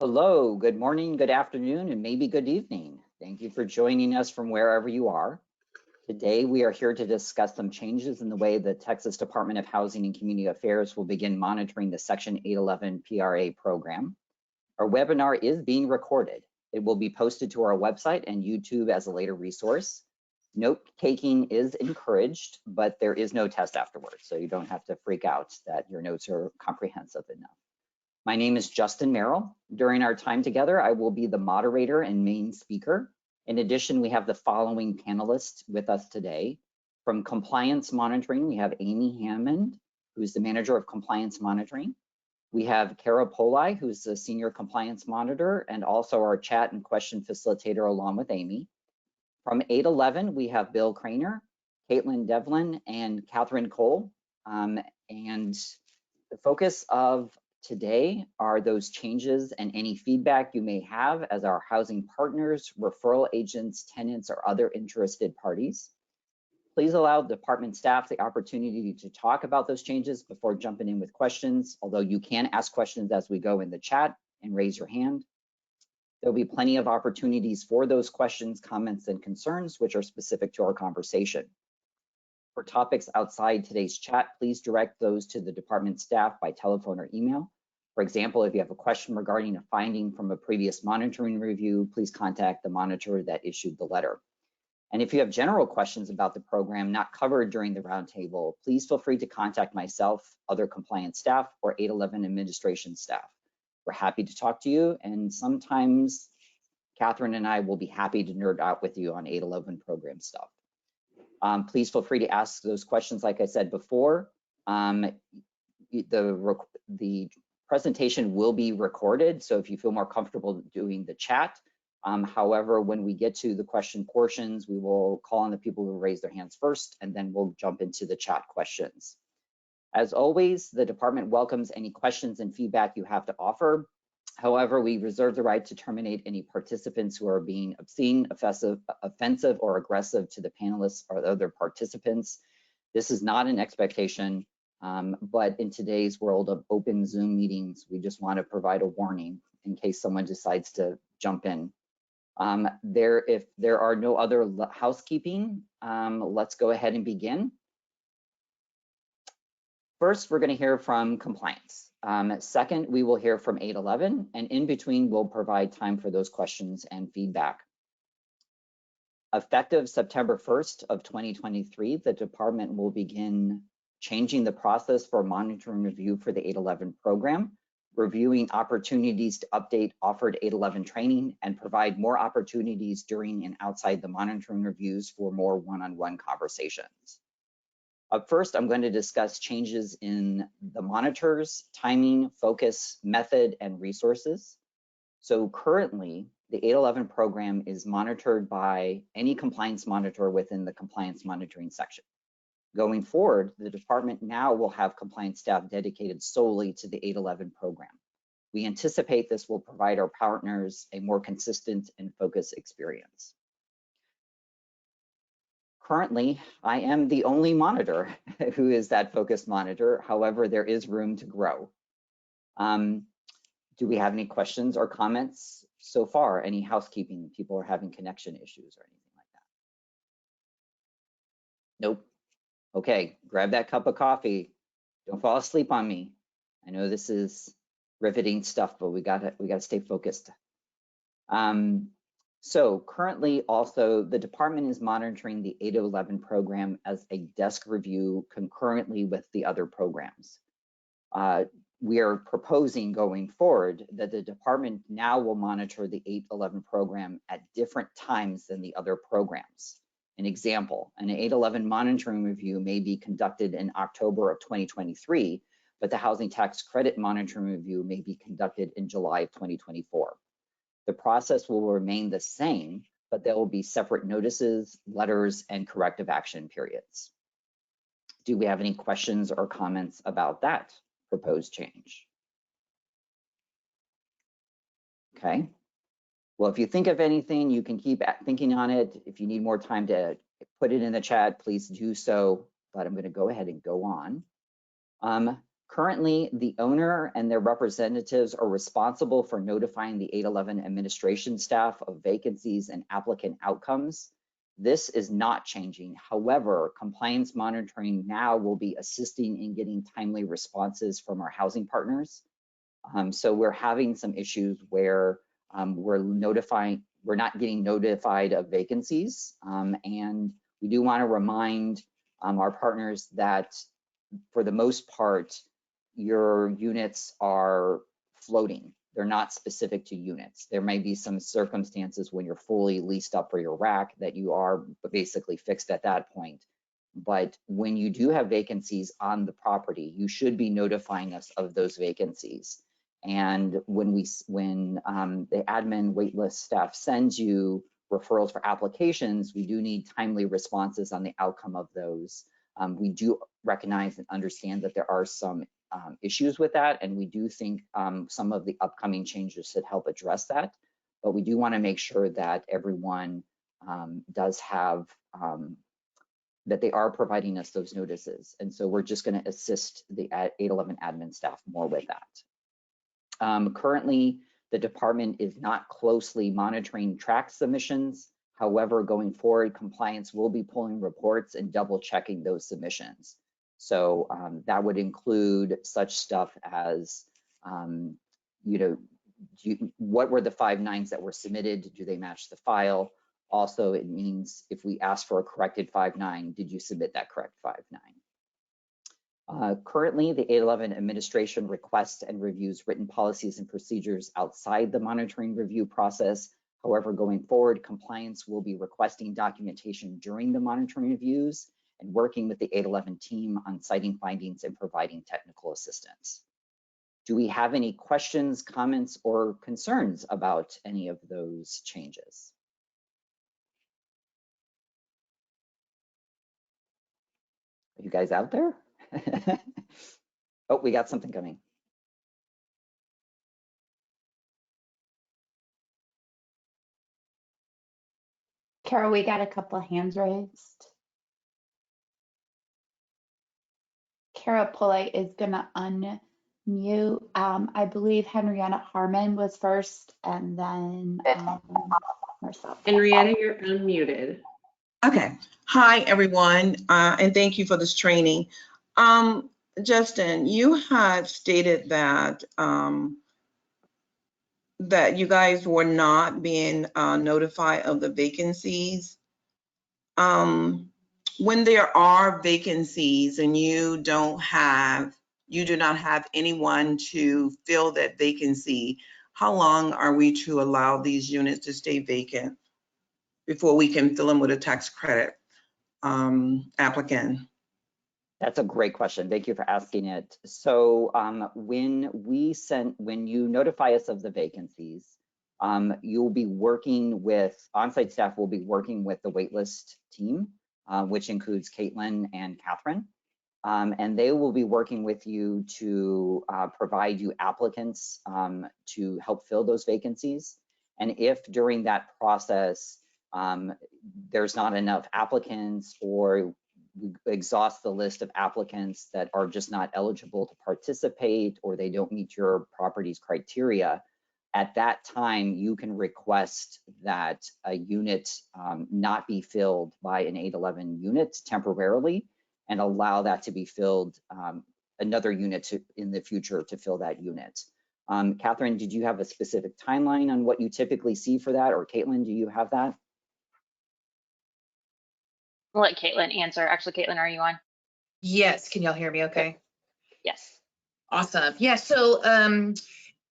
Hello, good morning, good afternoon, and maybe good evening. Thank you for joining us from wherever you are. Today, we are here to discuss some changes in the way the Texas Department of Housing and Community Affairs will begin monitoring the Section 811 PRA program. Our webinar is being recorded. It will be posted to our website and YouTube as a later resource. Note taking is encouraged, but there is no test afterwards, so you don't have to freak out that your notes are comprehensive enough. My name is Justin Merrill. During our time together, I will be the moderator and main speaker. In addition, we have the following panelists with us today. From Compliance Monitoring, we have Amy Hammond, who's the Manager of Compliance Monitoring. We have Kara Poli, who's the Senior Compliance Monitor and also our chat and question facilitator along with Amy. From 811, we have Bill Craner, Caitlin Devlin, and Catherine Cole. And the focus of today are those changes and any feedback you may have as our housing partners, referral agents, tenants, or other interested parties. Please allow department staff the opportunity to talk about those changes before jumping in with questions, although you can ask questions as we go in the chat and raise your hand. There'll be plenty of opportunities for those questions, comments, and concerns which are specific to our conversation. For topics outside today's chat, please direct those to the department staff by telephone or email. For example, if you have a question regarding a finding from a previous monitoring review, please contact the monitor that issued the letter. And if you have general questions about the program not covered during the roundtable, please feel free to contact myself, other compliance staff, or 811 administration staff. We're happy to talk to you, and sometimes Catherine and I will be happy to nerd out with you on 811 program stuff. Please feel free to ask those questions. Like I said before, the presentation will be recorded, so if you feel more comfortable doing the chat. However, when we get to the question portions, we will call on the people who raise their hands first, and then we'll jump into the chat questions. As always, the department welcomes any questions and feedback you have to offer. However, we reserve the right to terminate any participants who are being obscene, offensive, or aggressive to the panelists or other participants. This is not an expectation, but in today's world of open Zoom meetings, we just want to provide a warning in case someone decides to jump in. If there are no other housekeeping, let's go ahead and begin. First, we're going to hear from compliance. Second, we will hear from 811, and in between, we'll provide time for those questions and feedback. Effective September 1st of 2023, the department will begin changing the process for monitoring review for the 811 program, reviewing opportunities to update offered 811 training, and provide more opportunities during and outside the monitoring reviews for more one-on-one conversations. Up first, I'm going to discuss changes in the monitors, timing, focus, method, and resources. So currently, the 811 program is monitored by any compliance monitor within the compliance monitoring section. Going forward, the department now will have compliance staff dedicated solely to the 811 program. We anticipate this will provide our partners a more consistent and focused experience. Currently, I am the only monitor who is that focused monitor. However, there is room to grow. Do we have any questions or comments so far? Any housekeeping? People are having connection issues or anything like that? Nope. Okay, grab that cup of coffee. Don't fall asleep on me. I know this is riveting stuff, but we gotta stay focused. So currently also the department is monitoring the 811 program as a desk review concurrently with the other programs. We are proposing going forward that the department now will monitor the 811 program at different times than the other programs. An example, an 811 monitoring review may be conducted in October of 2023, but the housing tax credit monitoring review may be conducted in July of 2024. The process will remain the same, but there will be separate notices, letters, and corrective action periods. Do we have any questions or comments about that proposed change? Okay. Well, if you think of anything, you can keep thinking on it. If you need more time to put it in the chat, please do so, but I'm going to go ahead and go on. Currently, the owner and their representatives are responsible for notifying the 811 administration staff of vacancies and applicant outcomes. This is not changing. However, compliance monitoring now will be assisting in getting timely responses from our housing partners. So we're having some issues where we're not getting notified of vacancies. And we do want to remind our partners that for the most part, your units are floating. They're not specific to units. There may be some circumstances when you're fully leased up for your rack that you are basically fixed at that point. But when you do have vacancies on the property, you should be notifying us of those vacancies. And when the admin waitlist staff sends you referrals for applications, we do need timely responses on the outcome of those. We do recognize and understand that there are some issues with that, and we do think some of the upcoming changes should help address that. But we do want to make sure that everyone does have, that they are providing us those notices. And so we're just going to assist the 811 admin staff more with that. Currently, the department is not closely monitoring track submissions. However, going forward, compliance will be pulling reports and double checking those submissions. So that would include such stuff as, what were the 5.9s that were submitted? Do they match the file? Also, it means if we ask for a corrected 5.9, did you submit that correct 5.9? Currently, the 811 administration requests and reviews written policies and procedures outside the monitoring review process. However, going forward, compliance will be requesting documentation during the monitoring reviews and working with the 811 team on citing findings and providing technical assistance. Do we have any questions, comments, or concerns about any of those changes? Are you guys out there? Oh, we got something coming. Carol, we got a couple of hands raised. Carol Pulley is gonna unmute. I believe Henrietta Harmon was first, and then Marcel. Henrietta, you're unmuted. Okay. Hi, everyone, and thank you for this training. Justin, you had stated that that you guys were not being notified of the vacancies. When there are vacancies and you do not have anyone to fill that vacancy, how long are we to allow these units to stay vacant before we can fill them with a tax credit applicant? That's a great question. Thank you for asking it. So when you notify us of the vacancies, you'll be working with, on-site staff will be working with the waitlist team, which includes Caitlin and Catherine. And they will be working with you to provide you applicants to help fill those vacancies. And if during that process, there's not enough applicants, or we exhaust the list of applicants that are just not eligible to participate, or they don't meet your property's criteria, at that time, you can request that a unit not be filled by an 811 unit temporarily, and allow that to be filled, another unit in the future to fill that unit. Catherine, did you have a specific timeline on what you typically see for that? Or Caitlin, do you have that? I'll let Caitlin answer. Actually, Caitlin, are you on? Yes, can y'all hear me okay? Yes. Awesome. Yeah, so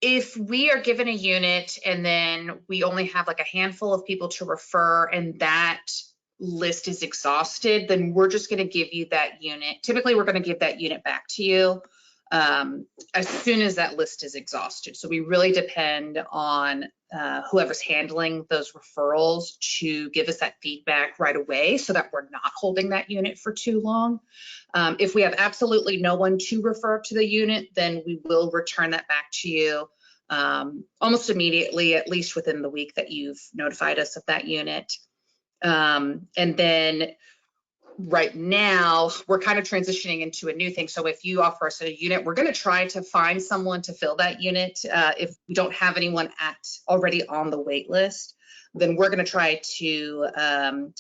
if we are given a unit and then we only have like a handful of people to refer and that list is exhausted, then we're just going to give you that unit. Typically, we're going to give that unit back to you as soon as that list is exhausted. So we really depend on whoever's handling those referrals to give us that feedback right away so that we're not holding that unit for too long. If we have absolutely no one to refer to the unit, then we will return that back to you almost immediately, at least within the week that you've notified us of that unit. And then right now we're kind of transitioning into a new thing. So if you offer us a unit, we're going to try to find someone to fill that unit. If we don't have anyone already on the wait list, then we're going to try to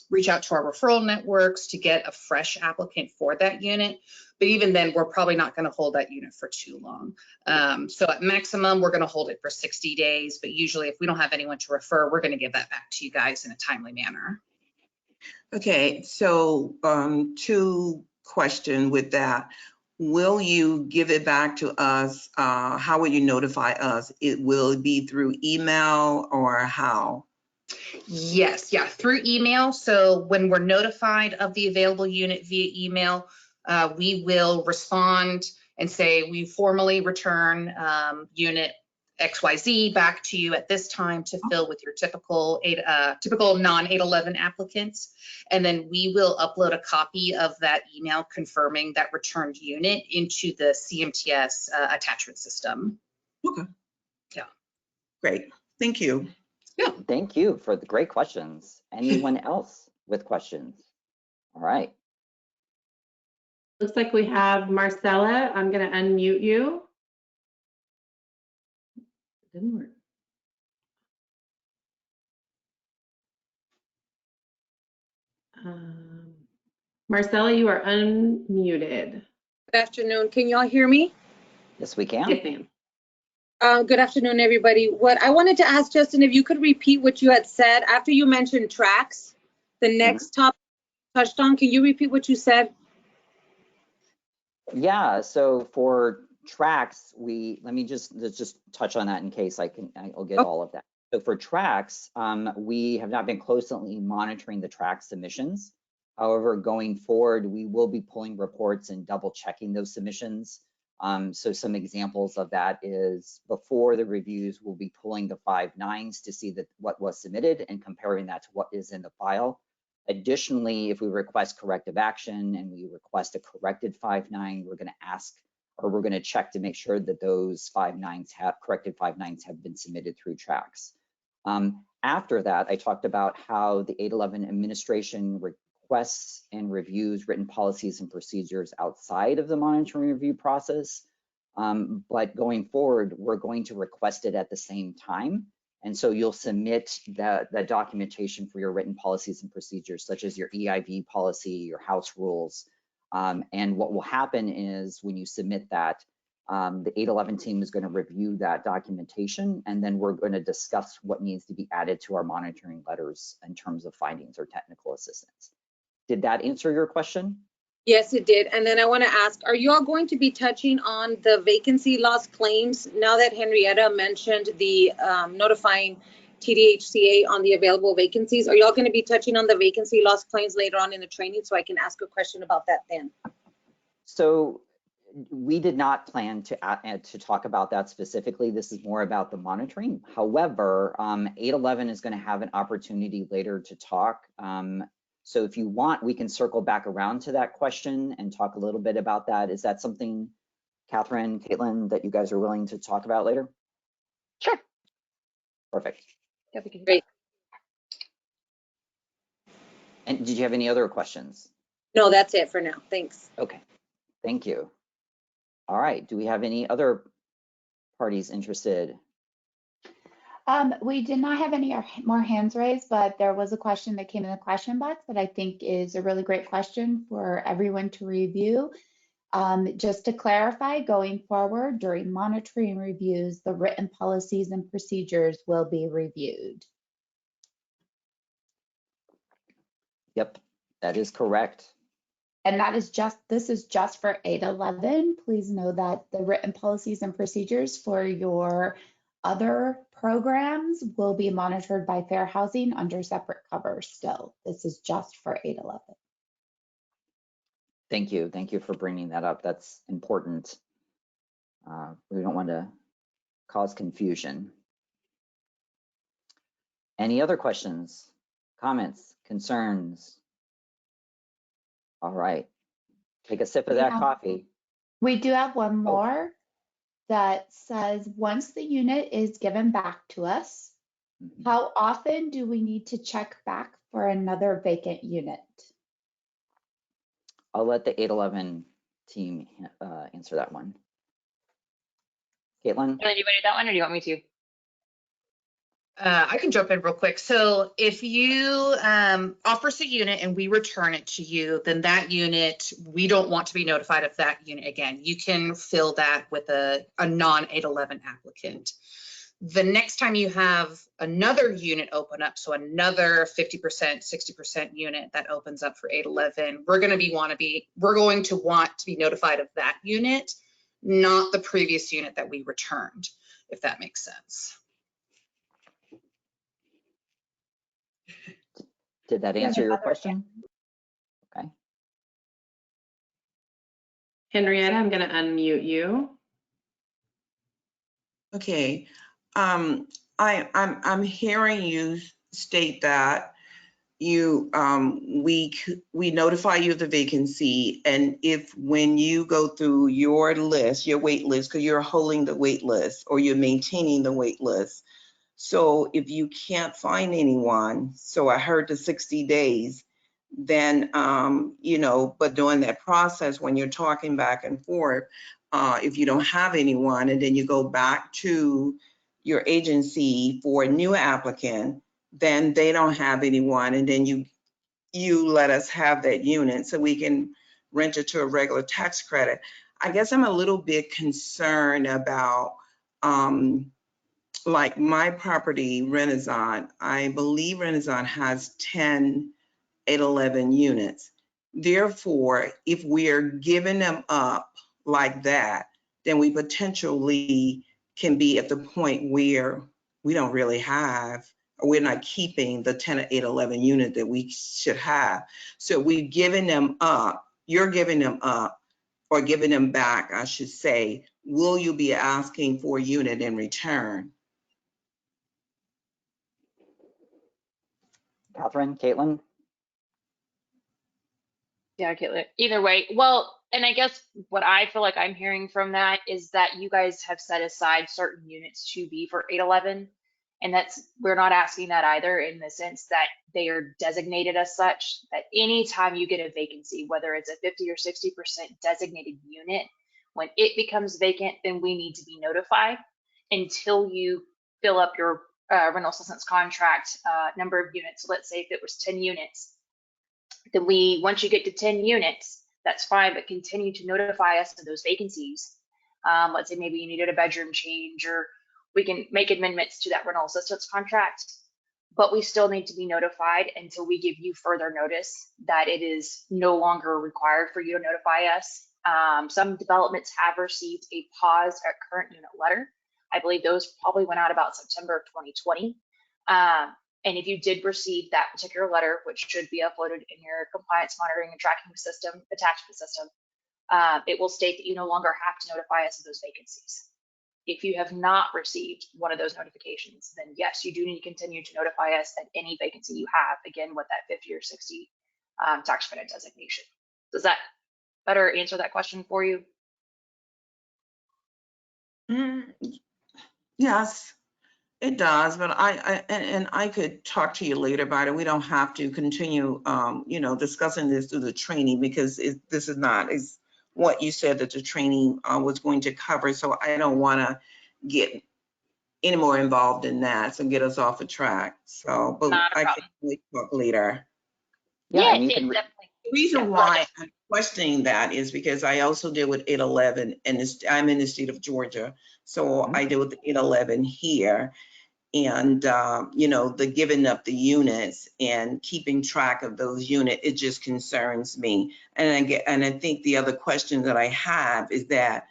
reach out to our referral networks to get a fresh applicant for that unit. But even then, we're probably not going to hold that unit for too long. So at maximum, we're going to hold it for 60 days. But usually if we don't have anyone to refer, we're going to give that back to you guys in a timely manner. Okay, so two question with that. Will you give it back to us? How will you notify us? Will it be through email or how? Yes, yeah, through email. So when we're notified of the available unit via email, we will respond and say we formally return unit XYZ back to you at this time to fill with your typical non-811 applicants. And then we will upload a copy of that email confirming that returned unit into the CMTS attachment system. Okay. Yeah. Great, thank you. Yeah. Thank you for the great questions. Anyone else with questions? All right. Looks like we have Marcella. I'm going to unmute you. Didn't work. Marcella, you are unmuted. Good afternoon. Can y'all hear me? Yes, we can. Yes, ma'am. Good afternoon, everybody. What I wanted to ask, Justin, if you could repeat what you had said after you mentioned tracks, the next topic touched on. Can you repeat what you said? Yeah, so for tracks, let's just touch on that in case I'll get all of that. So for tracks, we have not been closely monitoring the track submissions. However, going forward, we will be pulling reports and double checking those submissions. So some examples of that is before the reviews, we'll be pulling the 5.9s to see what was submitted and comparing that to what is in the file. Additionally, if we request corrective action and we request a corrected 5.9, we're going to ask, or we're going to check to make sure that those corrected 5.9s have been submitted through tracks. After that, I talked about how the 811 administration requests and reviews written policies and procedures outside of the monitoring review process. But going forward, we're going to request it at the same time. And so you'll submit the documentation for your written policies and procedures, such as your EIV policy, your house rules. And what will happen is when you submit that, the 811 team is going to review that documentation, and then we're going to discuss what needs to be added to our monitoring letters in terms of findings or technical assistance. Did that answer your question? Yes, it did. And then I want to ask, are you all going to be touching on the vacancy loss claims now that Henrietta mentioned the notifying TDHCA on the available vacancies? Are y'all going to be touching on the vacancy loss claims later on in the training so I can ask a question about that then? So we did not plan to talk about that specifically. This is more about the monitoring. However, 811 is going to have an opportunity later to talk. So if you want, we can circle back around to that question and talk a little bit about that. Is that something, Catherine, Caitlin, that you guys are willing to talk about later? Sure. Perfect. Yeah, we can do Great. And did you have any other questions? No, that's it for now. Thanks. Okay, thank you. All right, do we have any other parties interested? We did not have any more hands raised, but there was a question that came in the question box that I think is a really great question for everyone to review. Just to clarify, going forward during monitoring reviews, the written policies and procedures will be reviewed. Yep, that is correct. And this is just for 811. Please know that the written policies and procedures for your other programs will be monitored by Fair Housing under separate cover still. This is just for 811. Thank you. Thank you for bringing that up. That's important. We don't want to cause confusion. Any other questions, comments, concerns? All right, take a sip of that coffee. We do have one more that says, once the unit is given back to us, how often do we need to check back for another vacant unit? I'll let the 811 team answer that one. Caitlin? Anybody do that one, or do you want me to? I can jump in real quick. So if you offer us a unit and we return it to you, then that unit, we don't want to be notified of that unit again. You can fill that with a non-811 applicant. The next time you have another unit open up, so another 50%, 60% unit that opens up for 811, we're going to want to be notified of that unit, not the previous unit that we returned, if that makes sense. Did that answer your question? Okay. Henrietta, I'm going to unmute you. Okay, I'm hearing you state that you we notify you of the vacancy, and if when you go through your list, your wait list, because you're holding the wait list or you're maintaining the wait list. So if you can't find anyone, so I heard the 60 days, then you know, but during that process when you're talking back and forth, if you don't have anyone and then you go back to your agency for a new applicant, then they don't have anyone, and then you let us have that unit so we can rent it to a regular tax credit. I guess I'm a little bit concerned about like my property, Renaissance. I believe Renaissance has 10 811 units. Therefore, if we're giving them up like that, then we potentially can be at the point where we don't really have, or we're not keeping the 10 or 811 unit that we should have. So we've given them up, you're giving them up, or giving them back, I should say. Will you be asking for a unit in return? Catherine, Caitlin? Yeah, Caitlin. Either way, well, and I guess what I feel like I'm hearing from that is that you guys have set aside certain units to be for 811, and we're not asking that either, in the sense that they are designated as such, that anytime you get a vacancy, whether it's a 50 or 60% designated unit, when it becomes vacant, then we need to be notified until you fill up your rental assistance contract number of units. So let's say if it was 10 units, then once you get to 10 units, that's fine, but continue to notify us of those vacancies. Let's say maybe you needed a bedroom change, or we can make amendments to that rental assistance contract, but we still need to be notified until we give you further notice that it is no longer required for you to notify us. Some developments have received a pause at current unit letter. I believe those probably went out about September of 2020. And if you did receive that particular letter, which should be uploaded in your compliance monitoring and tracking system, attachment system, it will state that you no longer have to notify us of those vacancies. If you have not received one of those notifications, then yes, you do need to continue to notify us at any vacancy you have, again, with that 50 or 60 tax credit designation. Does that better answer that question for you? Yes. It does, but I could talk to you later about it. We don't have to continue, you know, discussing this through the training, because this is not what you said that the training was going to cover. So I don't want to get any more involved in that, so get us off the track. So, but I can talk later. Yeah, Yeah, and definitely. The reason why I'm questioning that is because I also deal with 811, and I'm in the state of Georgia, so I deal with 811 here. And, you know, the giving up the units and keeping track of those units, it just concerns me. And I think the other question that I have is that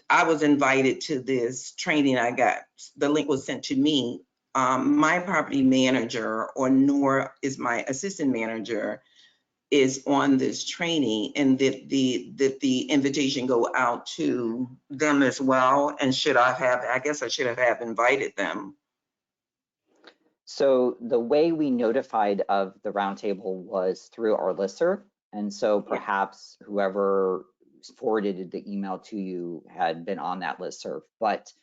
I was invited to this training. The link was sent to me. My property manager, or Nora is my assistant manager, is on this training, and that the invitation go out to them as well. And I guess I should have invited them. so the way we notified of the roundtable was through our listserv. And so perhaps whoever forwarded the email to you had been on that listserv. But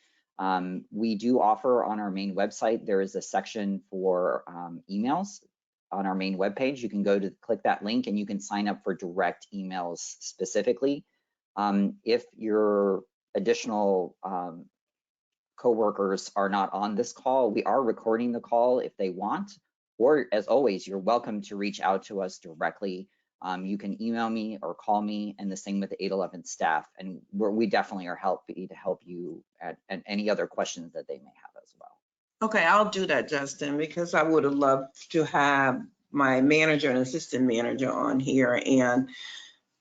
we do offer on our main website, there is a section for emails on our main webpage. You can go to click that link and you can sign up for direct emails specifically. If your additional coworkers are not on this call, we are recording the call if they want, or as always, you're welcome to reach out to us directly. You can email me or call me, and the same with the 811 staff. And we definitely are happy to help you at any other questions that they may have as well. Okay, I'll do that, Justin, because I would have loved to have my manager and assistant manager on here, and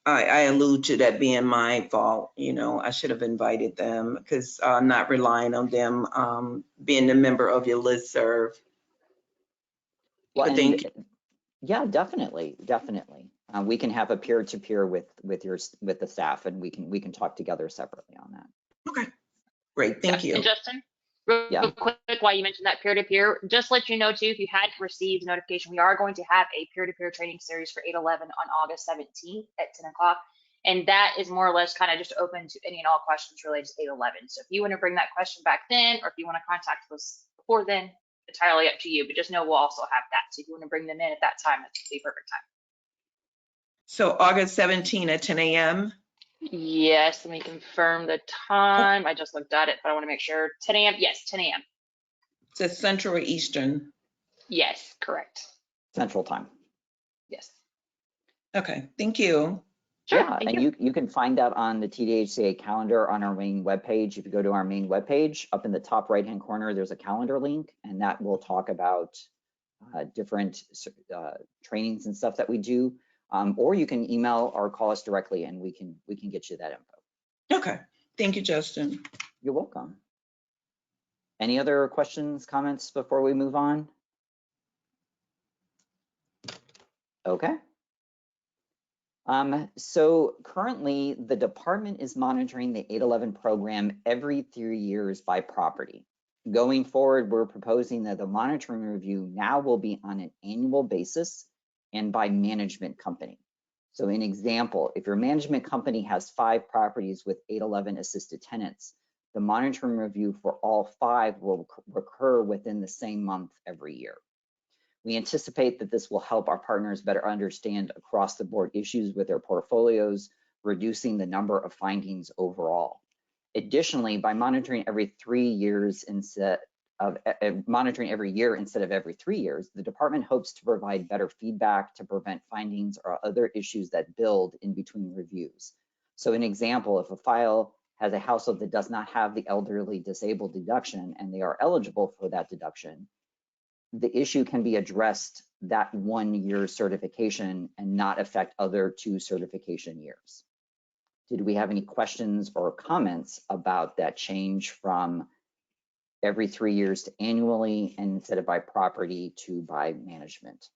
I allude to that being my fault. You know, I should have invited them because I'm not relying on them being a member of your listserv. Well, But thank you. Yeah, definitely. We can have a peer-to-peer with the staff, and we can talk together separately on that. Okay, great, thank you. And Justin, real quick, while you mentioned that peer-to-peer, just let you know too, if you hadn't received notification, we are going to have a peer-to-peer training series for 811 on August 17th at 10 o'clock. And that is more or less kind of just open to any and all questions related to 811. So if you want to bring that question back then, or if you want to contact us before then, entirely up to you, but just know we'll also have that. So if you want to bring them in at that time, that's the perfect time. So August 17 at 10 a.m. Yes, let me confirm the time. I just looked at it, but I want to make sure. 10 a.m. Yes, 10 a.m. It's a Central or Eastern? Yes, correct. Central time. Yes. Okay, thank you. Sure, Yeah, and you can find that on the TDHCA calendar on our main webpage. If you go to our main webpage, up in the top right-hand corner, there's a calendar link, and that will talk about different trainings and stuff that we do. Or you can email or call us directly, and we can get you that info. Okay, thank you, Justin. You're welcome. Any other questions, comments before we move on? Okay. So currently, the department is monitoring the 811 program every 3 years by property. Going forward, we're proposing that the monitoring review now will be on an annual basis and by management company. So an example, if your management company has 5 properties with 811 assisted tenants, the monitoring review for all 5 will occur within the same month every year. We anticipate that this will help our partners better understand across the board issues with their portfolios, reducing the number of findings overall. Additionally, by monitoring every 3 years instead of monitoring every year instead of every 3 years, the department hopes to provide better feedback to prevent findings or other issues that build in between reviews. So an example, if a file has a household that does not have the elderly disabled deduction and they are eligible for that deduction, the issue can be addressed that 1 year certification and not affect other 2 certification years. Did we have any questions or comments about that change from every 3 years to annually and instead of by property to by management?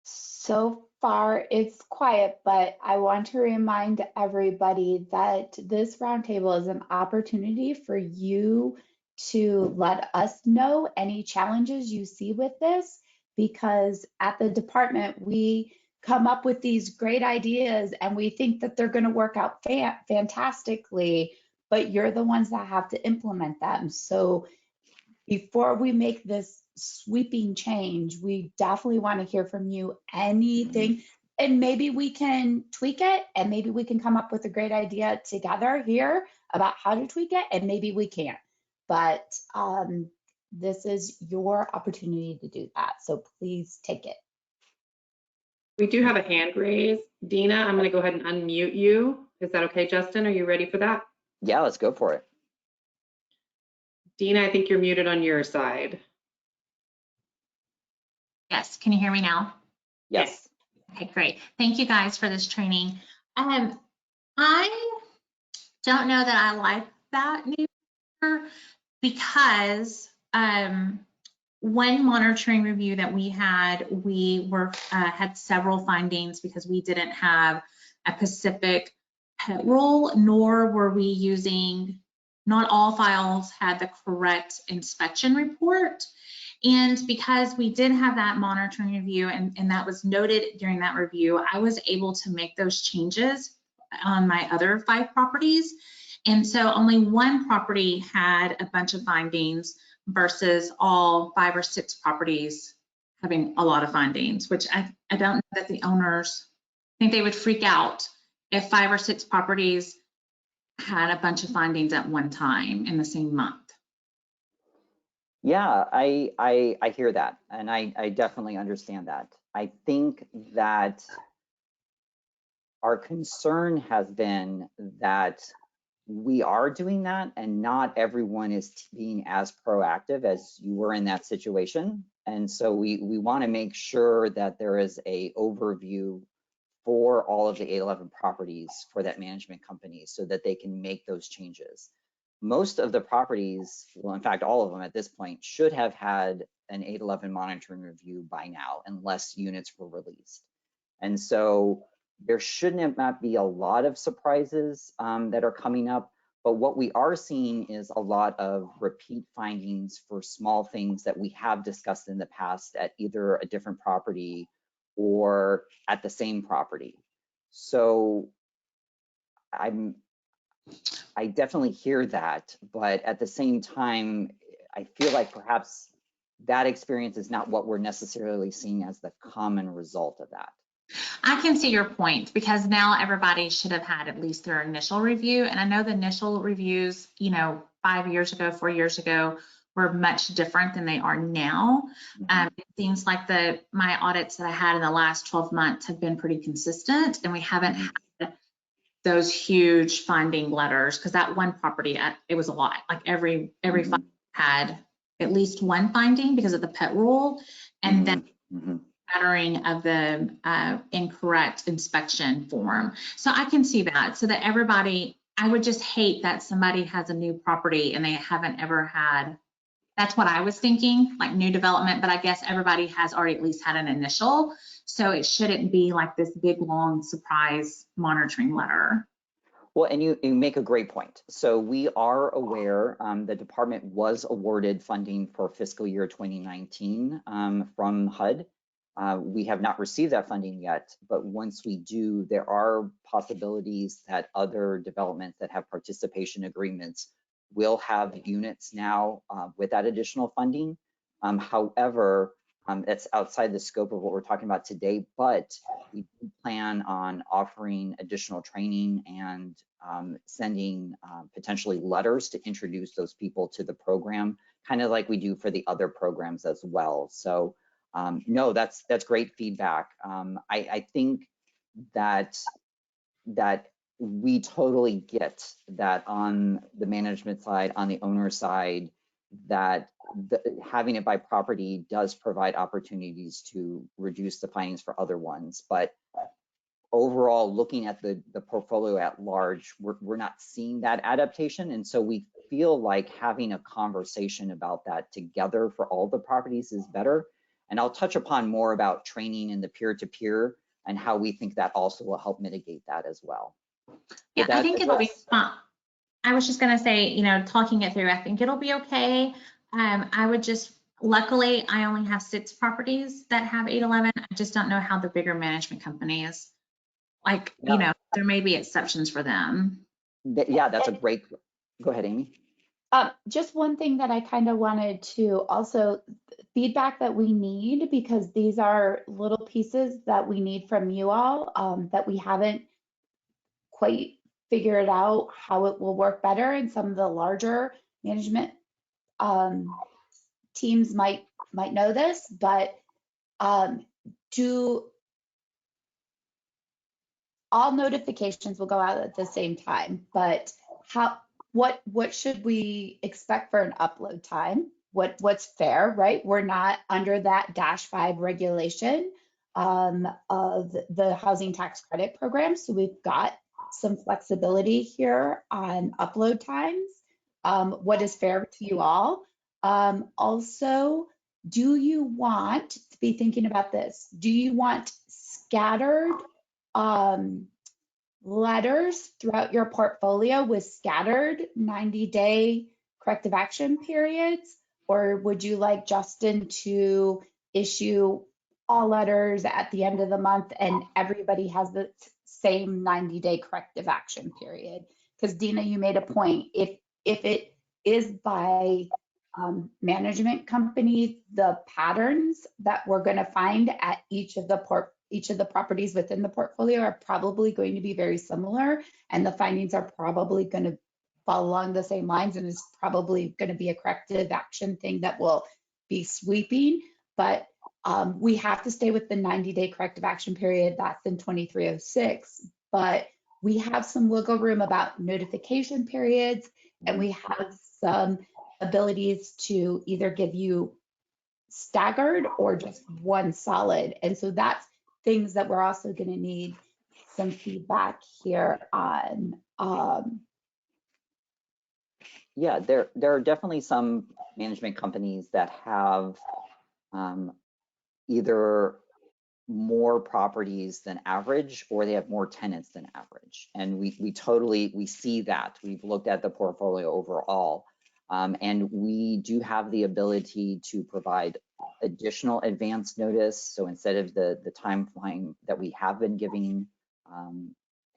So far, it's quiet, but I want to remind everybody that this roundtable is an opportunity for you to let us know any challenges you see with this, because at the department, we come up with these great ideas and we think that they're going to work out fantastically, but you're the ones that have to implement them. So before we make this sweeping change, we definitely want to hear from you anything, and maybe we can tweak it, and maybe we can come up with a great idea together here about how to tweak it, and maybe we can't. But this is your opportunity to do that, so please take it. We do have a hand raised. Dina, I'm going to go ahead and unmute you. Is that okay, Justin? Are you ready for that? Yeah, let's go for it. Dina, I think you're muted on your side. Yes, can you hear me now? Yes. Okay, great. Thank you guys for this training. I don't know that I like that new feature because one monitoring review that we had, we had several findings because we didn't have a Pacific pet rule, nor were we using, not all files had the correct inspection report. And because we did have that monitoring review and that was noted during that review, I was able to make those changes on my other 5 properties. And so only one property had a bunch of findings, versus all 5 or 6 properties having a lot of findings, which I don't know that the owners think they would freak out if 5 or 6 properties had a bunch of findings at one time in the same month. Yeah, I hear that, and I definitely understand that. I think that our concern has been that we are doing that and not everyone is being as proactive as you were in that situation. And so we want to make sure that there is a overview for all of the 811 properties for that management company so that they can make those changes. Most of the properties, well, in fact, all of them at this point should have had an 811 monitoring review by now, unless units were released. And so there shouldn't not be a lot of surprises that are coming up, but what we are seeing is a lot of repeat findings for small things that we have discussed in the past at either a different property or at the same property. So I definitely hear that, but at the same time, I feel like perhaps that experience is not what we're necessarily seeing as the common result of that. I can see your point, because now everybody should have had at least their initial review. And I know the initial reviews, 5 years ago, 4 years ago, were much different than they are now. It seems like my audits that I had in the last 12 months have been pretty consistent, and we haven't had those huge finding letters, because that one property, it was a lot. Like every finding had at least one finding because of the pet rule, and then mattering of the incorrect inspection form. So I can see that, so that everybody, I would just hate that somebody has a new property and they haven't ever had, that's what I was thinking, like new development, but I guess everybody has already at least had an initial. So it shouldn't be like this big, long surprise monitoring letter. Well, and you make a great point. So we are aware the department was awarded funding for fiscal year 2019 from HUD. We have not received that funding yet, but once we do, there are possibilities that other developments that have participation agreements will have units now with that additional funding. However, that's outside the scope of what we're talking about today, but we do plan on offering additional training and sending potentially letters to introduce those people to the program, kind of like we do for the other programs as well. So no, that's great feedback. I think that we totally get that on the management side, on the owner side, that having it by property does provide opportunities to reduce the findings for other ones. But overall, looking at the portfolio at large, we're not seeing that adaptation. And so we feel like having a conversation about that together for all the properties is better. And I'll touch upon more about training and the peer-to-peer and how we think that also will help mitigate that as well. Yeah, I think it'll be fun. I was just gonna say, talking it through, I think it'll be okay. I would just, luckily, I only have 6 properties that have 811. I just don't know how the bigger management companies, like, there may be exceptions for them. Yeah, that's a great, go ahead, Amy. Just one thing that I kind of wanted to also feedback that we need, because these are little pieces that we need from you all that we haven't quite figured out how it will work better, and some of the larger management teams might know this, but all notifications will go out at the same time, but what should we expect for an upload time? What's fair, right? We're not under that -5 regulation of the housing tax credit program, so we've got some flexibility here on upload times. What is fair to you all? Also, do you want to be thinking about this? Do you want scattered letters throughout your portfolio with scattered 90-day corrective action periods? Or would you like Justin to issue all letters at the end of the month and everybody has the same 90-day corrective action period? Because Dina, you made a point. If it is by management companies, the patterns that we're going to find at each of the properties within the portfolio are probably going to be very similar, and the findings are probably going to fall along the same lines, and is probably going to be a corrective action thing that will be sweeping. But we have to stay with the 90-day corrective action period. That's in 2306. But we have some wiggle room about notification periods, and we have some abilities to either give you staggered or just one solid. And so that's things that we're also going to need some feedback here on. Yeah, there are definitely some management companies that have either more properties than average, or they have more tenants than average. And we see that. We've looked at the portfolio overall, and we do have the ability to provide additional advance notice. So instead of the timeline that we have been giving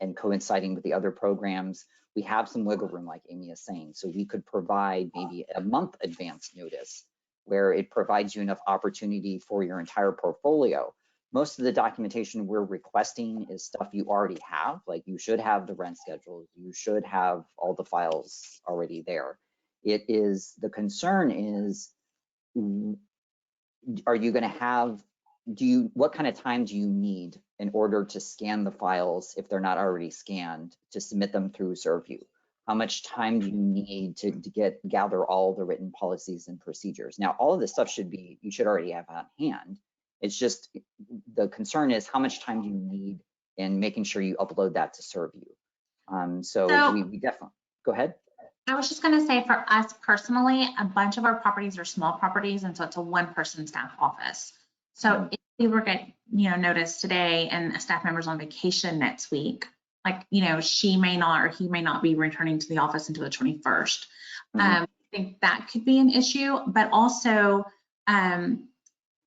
and coinciding with the other programs, we have some wiggle room, like Amy is saying. So we could provide maybe a month advance notice, where it provides you enough opportunity for your entire portfolio. Most of the documentation we're requesting is stuff you already have, like you should have the rent schedule, you should have all the files already there. It is, the concern is, are you going to have, what kind of time do you need in order to scan the files if they're not already scanned, to submit them through ServView? How much time do you need to gather all the written policies and procedures? Now, all of this stuff you should already have on hand. It's just, the concern is how much time do you need in making sure you upload that to ServView. So we definitely, go ahead. I was just going to say, for us personally, a bunch of our properties are small properties, and so it's a one-person staff office. So if we were get notice today and a staff member's on vacation next week, like she may not or he may not be returning to the office until the 21st. I think that could be an issue, but also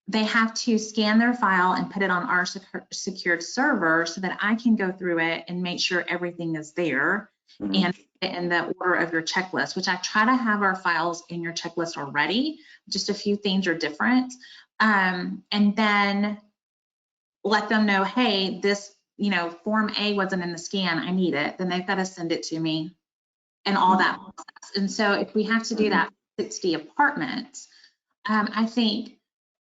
they have to scan their file and put it on our secured server so that I can go through it and make sure everything is there and in the order of your checklist, which I try to have our files in your checklist already. Just a few things are different. And then let them know, hey, this, Form A wasn't in the scan, I need it. Then they've got to send it to me and all that process. And so if we have to do that 60 apartments, I think,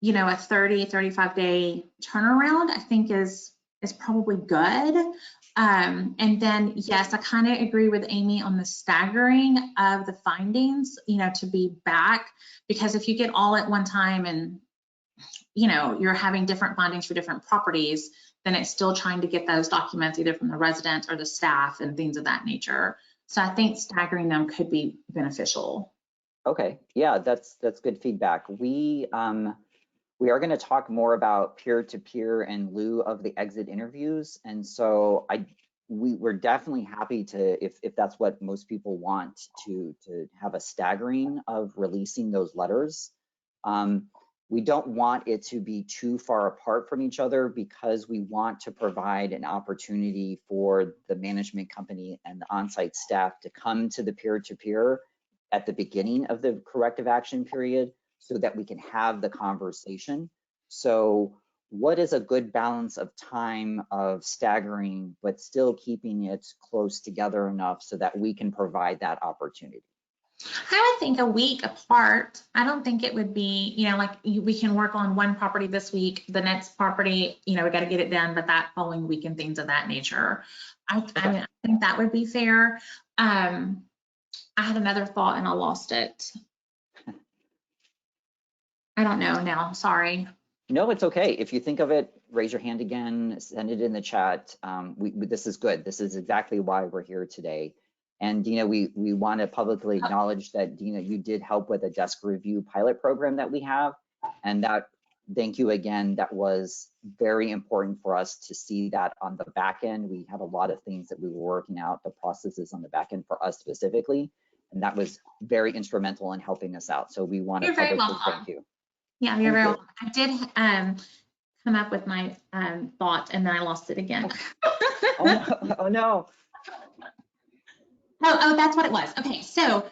a 30, 35 day turnaround, I think is probably good. And then, yes, I kind of agree with Amy on the staggering of the findings, to be back, because if you get all at one time and, you're having different findings for different properties, then it's still trying to get those documents either from the resident or the staff and things of that nature. So I think staggering them could be beneficial. Okay, yeah, that's good feedback. We are going to talk more about peer-to-peer in lieu of the exit interviews, and so we're definitely happy to, if that's what most people want, to have a staggering of releasing those letters. We don't want it to be too far apart from each other, because we want to provide an opportunity for the management company and the on-site staff to come to the peer-to-peer at the beginning of the corrective action period, so that we can have the conversation. So what is a good balance of time of staggering, but still keeping it close together enough so that we can provide that opportunity? I would think a week apart. I don't think it would be, we can work on one property this week, the next property, we got to get it done, but that following week and things of that nature. I think that would be fair. I had another thought and I lost it. I don't know now, sorry. No, it's okay. If you think of it, raise your hand again, send it in the chat. This is good. This is exactly why we're here today. And Dina, we want to publicly acknowledge that, Dina, you did help with a desk review pilot program that we have. And that, thank you again, that was very important for us to see that on the back end. We had a lot of things that we were working out, the processes on the back end for us specifically. And that was very instrumental in helping us out. So we want to publicly thank you. Yeah, you're very welcome. I did come up with my thought and then I lost it again. Oh no. Oh, that's what it was. Okay, so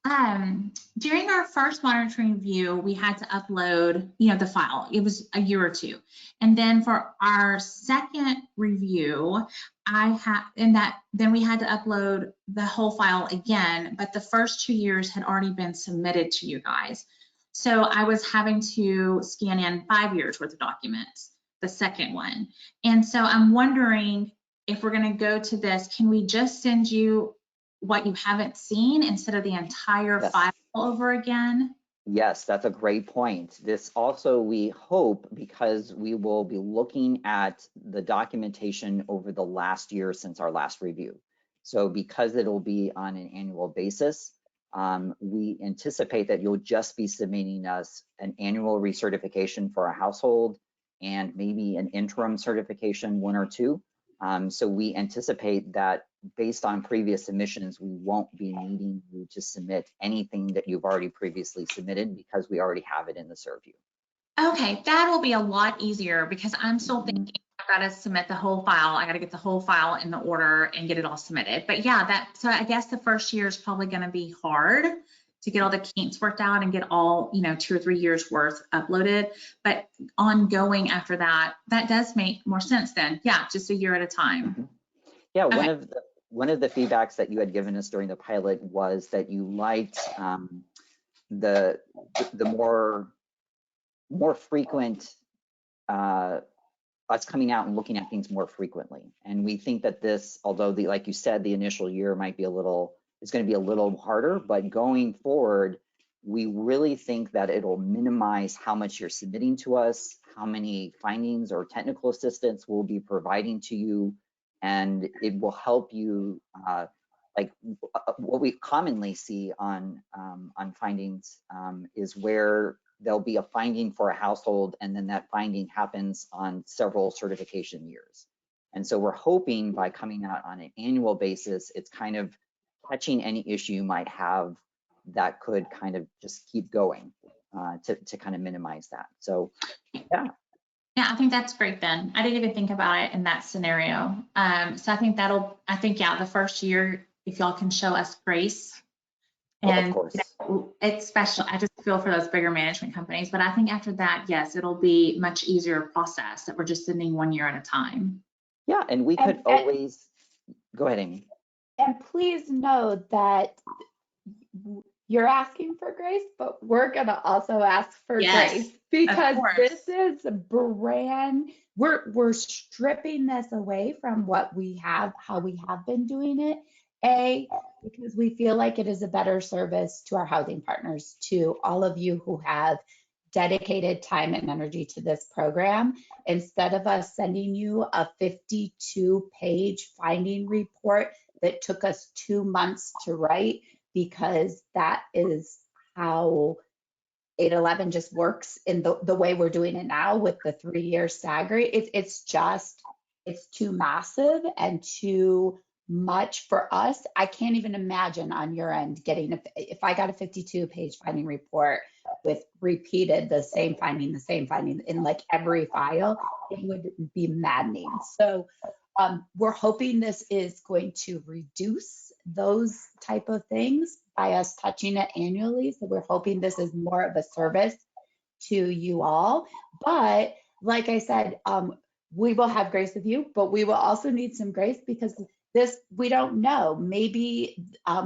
During our first monitoring review, we had to upload, the file. It was a year or two. And then for our second review, then we had to upload the whole file again, but the first 2 years had already been submitted to you guys. So I was having to scan in 5 years worth of documents, the second one. And so I'm wondering if we're going to go to this, can we just send you what you haven't seen instead of the entire file over again? Yes, that's a great point. This also, we hope, because we will be looking at the documentation over the last year since our last review. So because it'll be on an annual basis, we anticipate that you'll just be submitting us an annual recertification for a household and maybe an interim certification, 1 or 2. So we anticipate that based on previous submissions, we won't be needing you to submit anything that you've already previously submitted because we already have it in the Surview. Okay, that will be a lot easier because I'm still thinking I've got to submit the whole file. I got to get the whole file in the order and get it all submitted. But yeah, so I guess the first year is probably going to be hard to get all the kinks worked out and get all, 2 or 3 years worth uploaded. But ongoing after that, that does make more sense then. Yeah, just a year at a time. Yeah, Okay. one of the feedbacks that you had given us during the pilot was that you liked the more frequent us coming out and looking at things more frequently. And we think that this, although like you said, the initial year might be it's going to be a little harder, but going forward, we really think that it'll minimize how much you're submitting to us, how many findings or technical assistance we'll be providing to you, and it will help you, like what we commonly see on findings is where there'll be a finding for a household, and then that finding happens on several certification years. And so we're hoping by coming out on an annual basis, it's kind of catching any issue you might have that could kind of just keep going to kind of minimize that. So, yeah. Yeah, I think that's great, Ben. I didn't even think about it in that scenario. So I think yeah, the first year, if y'all can show us grace. And of course. It's special. I just feel for those bigger management companies, but I think after that, yes, it'll be much easier process that we're just sending 1 year at a time. Yeah, and we could always, go ahead, Amy. And please know that you're asking for grace, but we're going to also ask for grace because this is we're stripping this away from what we have, how we have been doing it. Because we feel like it is a better service to our housing partners, to all of you who have dedicated time and energy to this program. Instead of us sending you a 52-page finding report that took us 2 months to write, because that is how 811 just works in the way we're doing it now with the 3-year stagger. It's too massive and too much for us. I can't even imagine on your end getting, if I got a 52-page finding report with repeated the same finding in like every file, it would be maddening. So we're hoping this is going to reduce those type of things by us touching it annually. So we're hoping this is more of a service to you all. But like I said, we will have grace with you, but we will also need some grace because this, we don't know. Maybe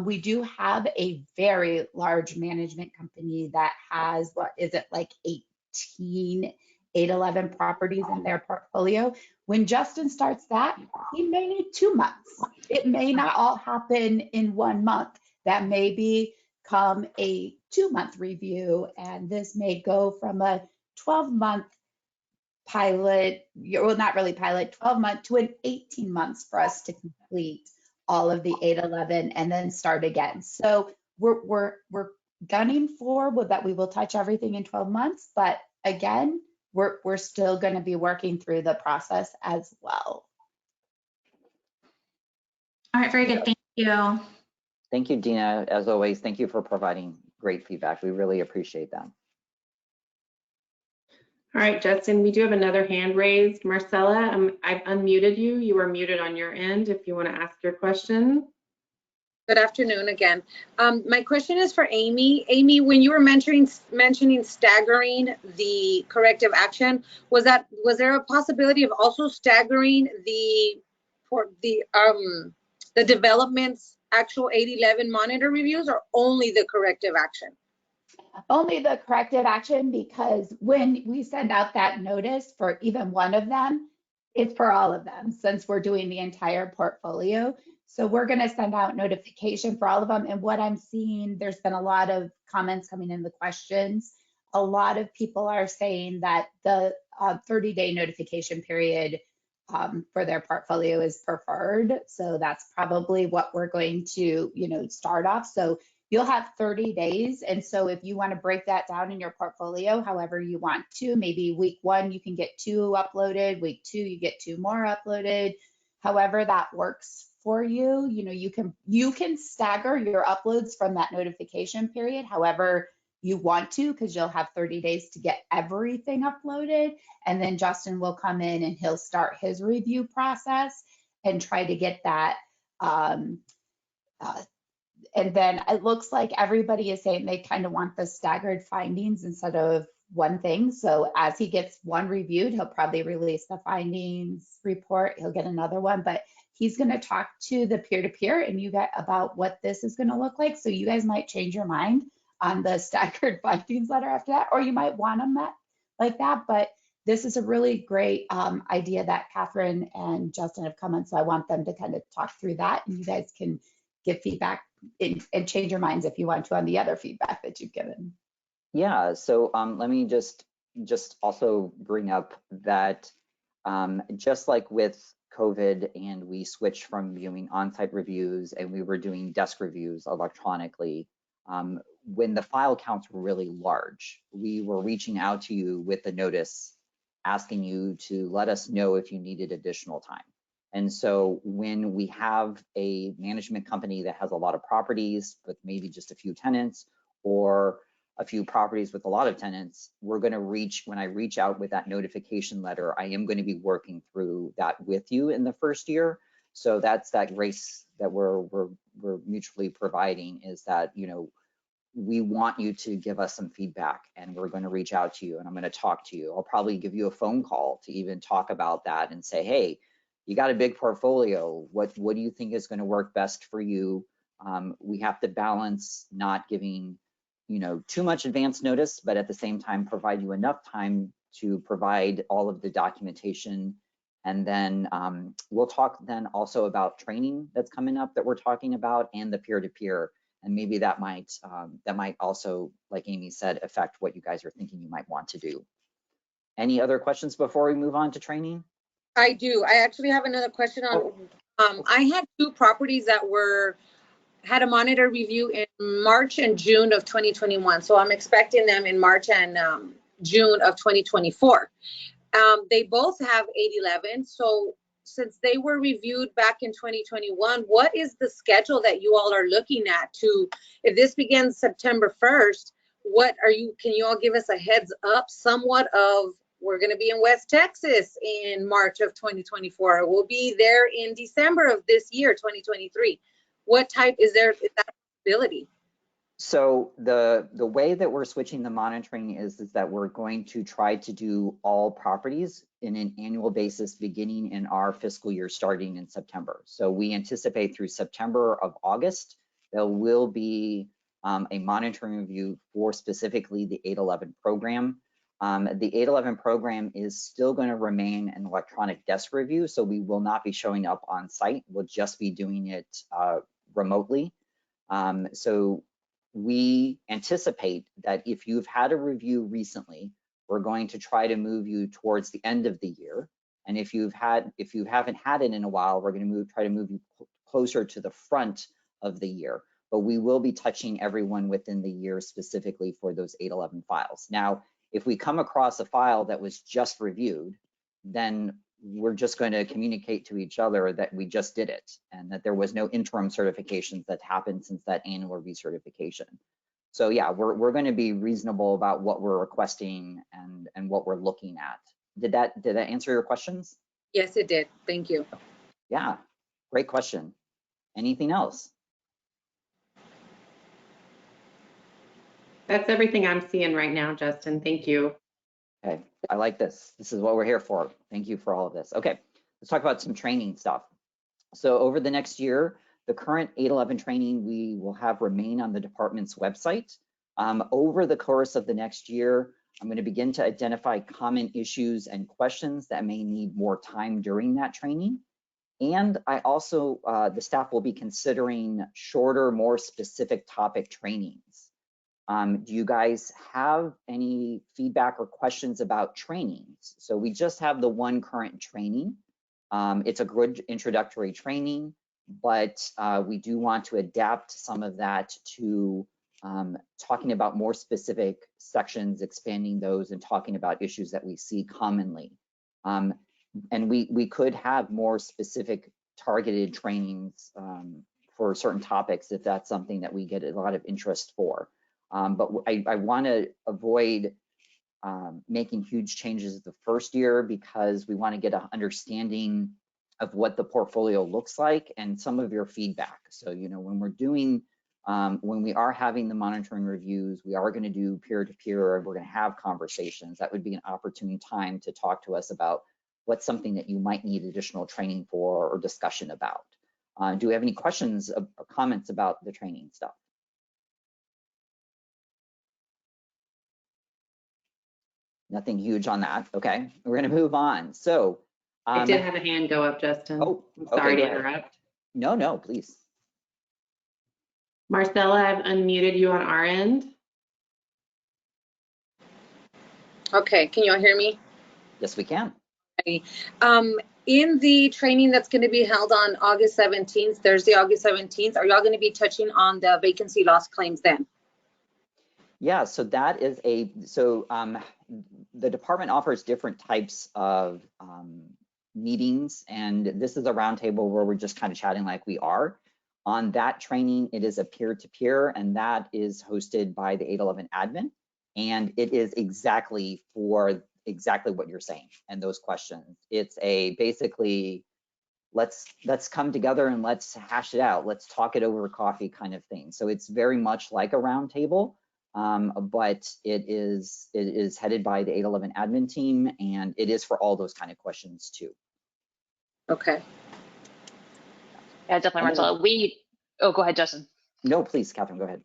we do have a very large management company that has, what is it, like 18 811 properties in their portfolio. When Justin starts that, he may need 2 months. It may not all happen in 1 month. That may become a 2-month review, and this may go from a 12-month pilot, well, not really pilot, 12-month to an 18 months for us to complete all of the 811 and then start again. So we're gunning for that we will touch everything in 12 months, but again, we're still going to be working through the process as well. All right, very good. Thank you. Thank you, Dina. As always, thank you for providing great feedback. We really appreciate that. All right, Justin, we do have another hand raised. Marcella, I've unmuted you. You are muted on your end if you want to ask your question. Good afternoon again. My question is for Amy. Amy, when you were mentioning staggering the corrective action, was there a possibility of also staggering the development's actual 811 monitor reviews, or only the corrective action? Only the corrective action, because when we send out that notice for even one of them, it's for all of them since we're doing the entire portfolio. So we're going to send out notification for all of them. And what I'm seeing, there's been a lot of comments coming in the questions. A lot of people are saying that the 30-day notification period for their portfolio is preferred. So that's probably what we're going to, start off. So you'll have 30 days. And so if you want to break that down in your portfolio, however you want to, maybe week 1, you can get 2 uploaded. Week 2, you get 2 more uploaded. However that works for you, you can stagger your uploads from that notification period, however you want to, because you'll have 30 days to get everything uploaded. And then Justin will come in and he'll start his review process and try to get that. And then it looks like everybody is saying they kind of want the staggered findings instead of one thing. So as he gets one reviewed, he'll probably release the findings report. He'll get another one, but he's going to talk to the peer-to-peer and you get about what this is going to look like. So you guys might change your mind on the staggered findings letter after that, or you might want them like that. But this is a really great idea that Catherine and Justin have come on. So I want them to kind of talk through that, and you guys can give feedback and change your minds if you want to on the other feedback that you've given. Yeah, so let me just also bring up that just like with COVID and we switched from viewing on-site reviews and we were doing desk reviews electronically, when the file counts were really large, we were reaching out to you with a notice asking you to let us know if you needed additional time. And so when we have a management company that has a lot of properties with maybe just a few tenants, or a few properties with a lot of tenants, we're going to when I reach out with that notification letter, I am going to be working through that with you in the first year. So that's that grace that we're mutually providing, is that, we want you to give us some feedback, and we're going to reach out to you and I'm going to talk to you. I'll probably give you a phone call to even talk about that and say, hey, you got a big portfolio. What do you think is going to work best for you? We have to balance not giving too much advance notice, but at the same time provide you enough time to provide all of the documentation. And then we'll talk then also about training that's coming up that we're talking about, and the peer-to-peer. And maybe that might also, like Amy said, affect what you guys are thinking you might want to do. Any other questions before we move on to training? I do. I actually have another question on, I had 2 properties that had a monitor review in March and June of 2021. So I'm expecting them in March and June of 2024. They both have 811. So since they were reviewed back in 2021, what is the schedule that you all are looking at to, if this begins September 1st, can you all give us a heads up somewhat of, we're going to be in West Texas in March of 2024. We'll be there in December of this year, 2023. What type is that possibility? So the way that we're switching the monitoring is that we're going to try to do all properties in an annual basis beginning in our fiscal year starting in September. So we anticipate through September of August, there will be a monitoring review for specifically the 811 program. The 811 program is still going to remain an electronic desk review, so we will not be showing up on site. We'll just be doing it remotely. So we anticipate that if you've had a review recently, we're going to try to move you towards the end of the year. And if you haven't had it in a while, we're going to try to move you closer to the front of the year. But we will be touching everyone within the year specifically for those 811 files. Now, if we come across a file that was just reviewed, then we're just going to communicate to each other that we just did it and that there was no interim certifications that happened since that annual recertification. So yeah, we're going to be reasonable about what we're requesting and what we're looking at. Did that answer your questions? Yes, it did. Thank you. Yeah, great question. Anything else? That's everything I'm seeing right now, Justin. Thank you. Okay, I like this. This is what we're here for. Thank you for all of this. Okay, let's talk about some training stuff. So over the next year, the current 811 training we will have remain on the department's website. Over the course of the next year, I'm going to begin to identify common issues and questions that may need more time during that training. And I also, the staff will be considering shorter, more specific topic trainings. Do you guys have any feedback or questions about trainings? So we just have the one current training. It's a good introductory training, but we do want to adapt some of that to talking about more specific sections, expanding those and talking about issues that we see commonly. And we could have more specific targeted trainings for certain topics if that's something that we get a lot of interest for. But I want to avoid making huge changes the first year because we want to get an understanding of what the portfolio looks like and some of your feedback. So, you know, when we're doing, when we are having the monitoring reviews, we are going to do peer-to-peer, we're going to have conversations. That would be an opportune time to talk to us about what's something that you might need additional training for or discussion about. Do we have any questions or comments about the training stuff? Nothing huge on that. Okay, we're going to move on. So I did have a hand go up, Justin. Oh, I'm sorry okay, to interrupt. No, please. Marcella, I've unmuted you on our end. Okay, can you all hear me? Yes, we can. In the training that's going to be held on August 17th, Thursday, August 17th, are y'all going to be touching on the vacancy loss claims then? Yeah, so that is the department offers different types of meetings, and this is a roundtable where we're just kind of chatting like we are. On that training, it is a peer-to-peer, and that is hosted by the 811 admin, and it is exactly for exactly what you're saying and those questions. It's a basically let's come together and let's hash it out. Let's talk it over coffee kind of thing. So it's very much like a roundtable, but it is headed by the 811 admin team, and it is for all those kind of questions too. Okay. Yeah, definitely, Marcella. Oh, go ahead, Justin. No, please, Catherine, go ahead.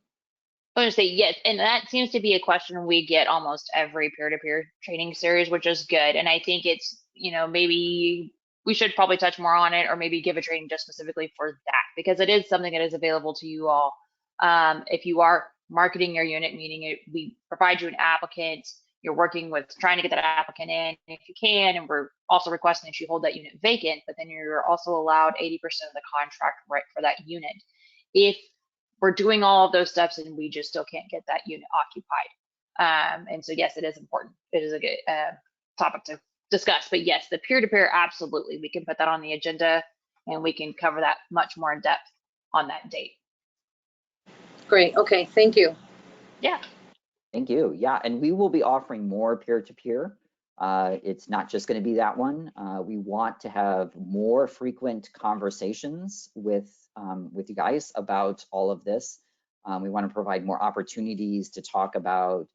I was going to say yes, and that seems to be a question we get almost every peer-to-peer training series, which is good. And I think it's, you know, maybe we should probably touch more on it, or maybe give a training just specifically for that, because it is something that is available to you all. If you are marketing your unit, meaning we provide you an applicant, you're working with trying to get that applicant in if you can, and we're also requesting that you hold that unit vacant, but then you're also allowed 80% of the contract right for that unit. If we're doing all of those steps and we just still can't get that unit occupied. And so, yes, it is important. It is a good topic to discuss, but yes, the peer-to-peer, absolutely. We can put that on the agenda and we can cover that much more in depth on that date. Great, okay, thank you. Yeah. Thank you. Yeah, and we will be offering more peer-to-peer. It's not just going to be that one. We want to have more frequent conversations with you guys about all of this. We want to provide more opportunities to talk about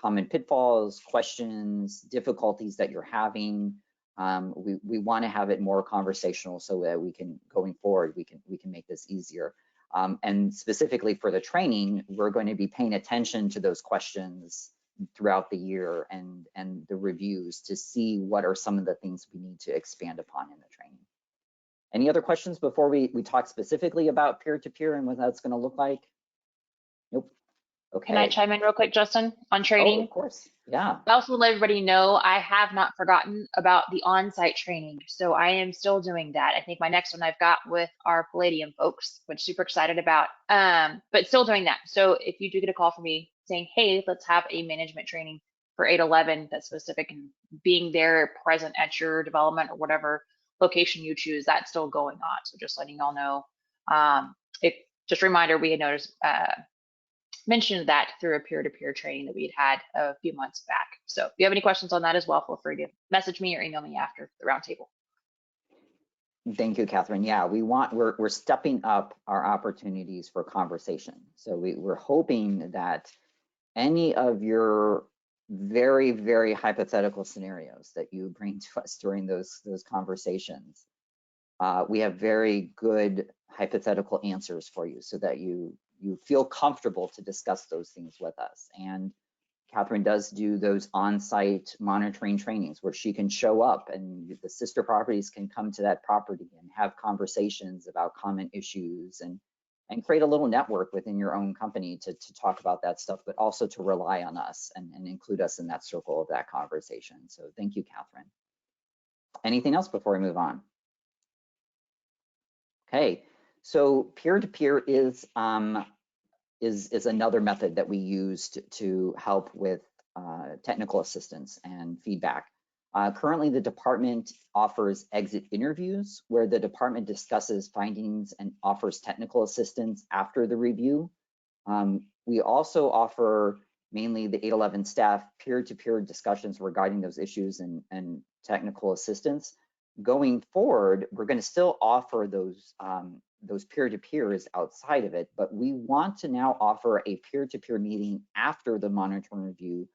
common pitfalls, questions, difficulties that you're having. We want to have it more conversational so that we can, going forward, we can make this easier. And specifically for the training, we're going to be paying attention to those questions throughout the year and the reviews to see what are some of the things we need to expand upon in the training. Any other questions before we talk specifically about peer-to-peer and what that's going to look like? Nope. Okay. Can I chime in real quick, Justin, on training? Oh, of course. Yeah. I also let everybody know I have not forgotten about the on-site training. So I am still doing that. I think my next one I've got with our Palladium folks, which super excited about, but still doing that. So if you do get a call from me saying, hey, let's have a management training for 811 that's specific and being there present at your development or whatever location you choose, that's still going on. So just letting y'all know. Just a reminder, we had noticed, mentioned that through a peer-to-peer training that we had a few months back. So if you have any questions on that as well, feel free to message me or email me after the roundtable. Thank you, Catherine. Yeah, we're stepping up our opportunities for conversation. So we're hoping that any of your very, very hypothetical scenarios that you bring to us during those conversations. We have very good hypothetical answers for you so that you feel comfortable to discuss those things with us. And Catherine does do those on-site monitoring trainings where she can show up and the sister properties can come to that property and have conversations about common issues and create a little network within your own company to talk about that stuff, but also to rely on us and include us in that circle of that conversation. So thank you, Catherine. Anything else before we move on? Okay, so peer-to-peer is another method that we use to help with technical assistance and feedback. Currently, the department offers exit interviews where the department discusses findings and offers technical assistance after the review. We also offer mainly the 811 staff peer-to-peer discussions regarding those issues and technical assistance. Going forward, we're going to still offer those peer-to-peers outside of it, but we want to now offer a peer-to-peer meeting after the monitoring review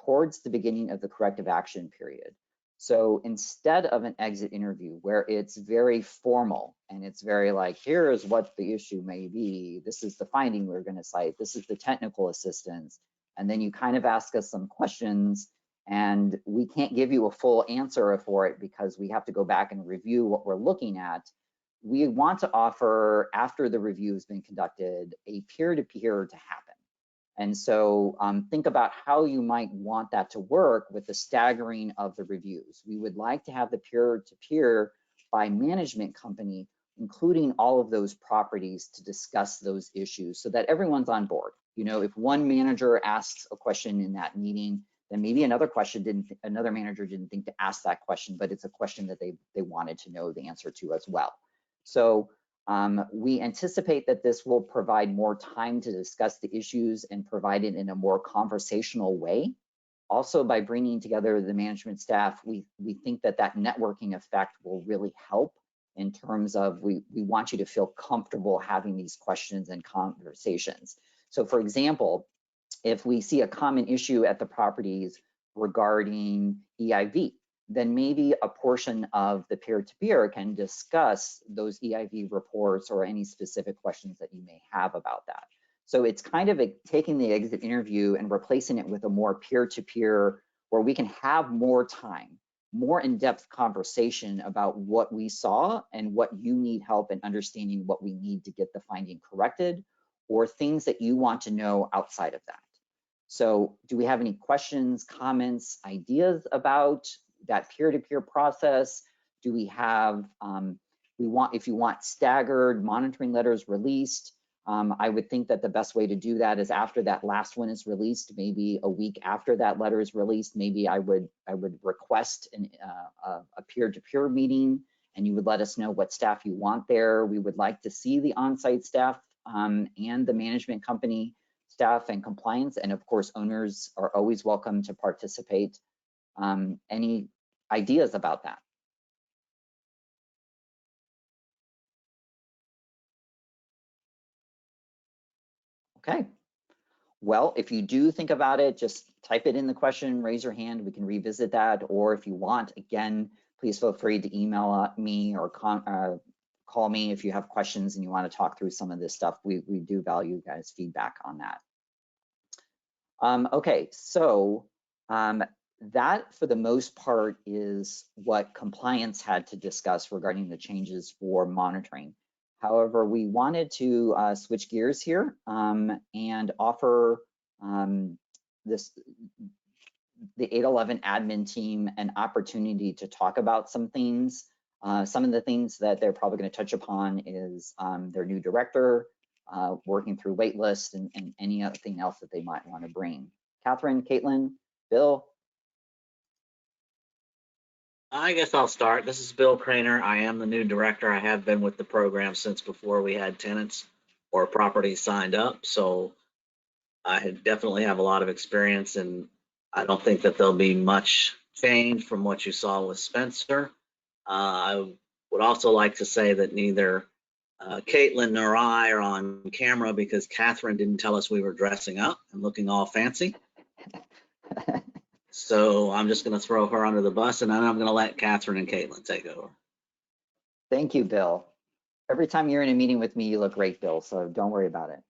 towards the beginning of the corrective action period. So instead of an exit interview where it's very formal and it's very like, here is what the issue may be, this is the finding we're going to cite, this is the technical assistance, and then you kind of ask us some questions and we can't give you a full answer for it because we have to go back and review what we're looking at. We want to offer, after the review has been conducted, a peer-to-peer to happen. And so think about how you might want that to work with the staggering of the reviews. We would like to have the peer-to-peer by management company, including all of those properties to discuss those issues so that everyone's on board. You know, if one manager asks a question in that meeting, then maybe another manager didn't think to ask that question, but it's a question that they wanted to know the answer to as well. So we anticipate that this will provide more time to discuss the issues and provide it in a more conversational way. Also, by bringing together the management staff, we think that networking effect will really help in terms of we want you to feel comfortable having these questions and conversations. So for example, if we see a common issue at the properties regarding EIV, then maybe a portion of the peer-to-peer can discuss those EIV reports or any specific questions that you may have about that. So it's kind of taking the exit interview and replacing it with a more peer-to-peer where we can have more time, more in-depth conversation about what we saw and what you need help in understanding what we need to get the finding corrected or things that you want to know outside of that. So do we have any questions, comments, ideas about that peer-to-peer process? Do we have, if you want staggered monitoring letters released, I would think that the best way to do that is after that last one is released, maybe a week after that letter is released, maybe I would request a peer-to-peer meeting and you would let us know what staff you want there. We would like to see the on-site staff and the management company staff and compliance, and of course owners are always welcome to participate. Any ideas about that? Okay, well, if you do think about it, just type it in the question, raise your hand, we can revisit that, or if you want, again, please feel free to email me or call me if you have questions and you want to talk through some of this stuff. We do value you guys' feedback on that. Okay, so that for the most part is what compliance had to discuss regarding the changes for monitoring. However, we wanted to switch gears here and offer the 811 admin team an opportunity to talk about some things. Some of the things that they're probably going to touch upon is their new director, working through wait lists and anything else that they might want to bring. Catherine, Caitlin, Bill? I guess I'll start. This is Bill Craner. I am the new director. I have been with the program since before we had tenants or properties signed up. So I definitely have a lot of experience, and I don't think that there'll be much change from what you saw with Spencer. I would also like to say that neither Caitlin nor I are on camera because Catherine didn't tell us we were dressing up and looking all fancy. So I'm just going to throw her under the bus, and then I'm going to let Catherine and Caitlin take over. Thank you, Bill. Every time you're in a meeting with me, you look great, Bill, so don't worry about it.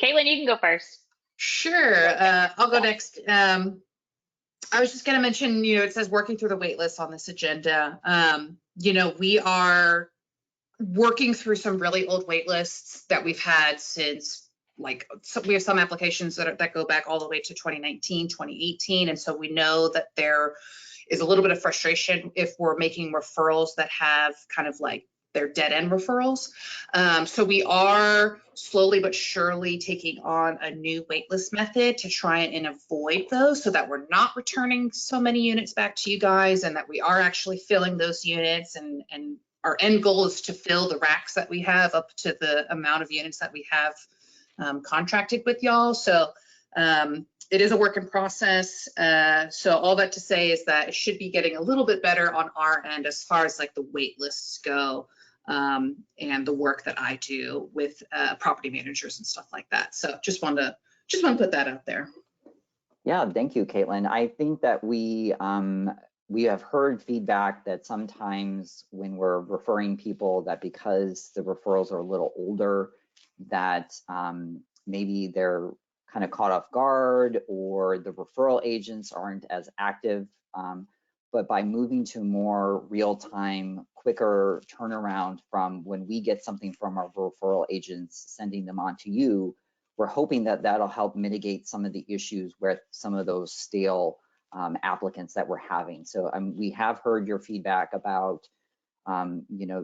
Caitlin, you can go first. Sure, I'll go next. I was just going to mention, it says working through the wait list on this agenda. We are working through some really old wait lists that we've had since, we have some applications that go back all the way to 2019, 2018. And so we know that there is a little bit of frustration if we're making referrals that have kind of like they're dead end referrals. So we are slowly but surely taking on a new waitlist method to try and avoid those, so that we're not returning so many units back to you guys, and that we are actually filling those units. And our end goal is to fill the racks that we have up to the amount of units that we have contracted with y'all. So it is a work in process. So all that to say is that it should be getting a little bit better on our end as far as like the wait lists go. And the work that I do with property managers and stuff like that. So just want to put that out there. Yeah, thank you, Caitlin. I think that we have heard feedback that sometimes when we're referring people, that because the referrals are a little older, that maybe they're kind of caught off guard, or the referral agents aren't as active. But by moving to more real-time, quicker turnaround from when we get something from our referral agents, sending them on to you, we're hoping that that'll help mitigate some of the issues with some of those stale applicants that we're having. So we have heard your feedback about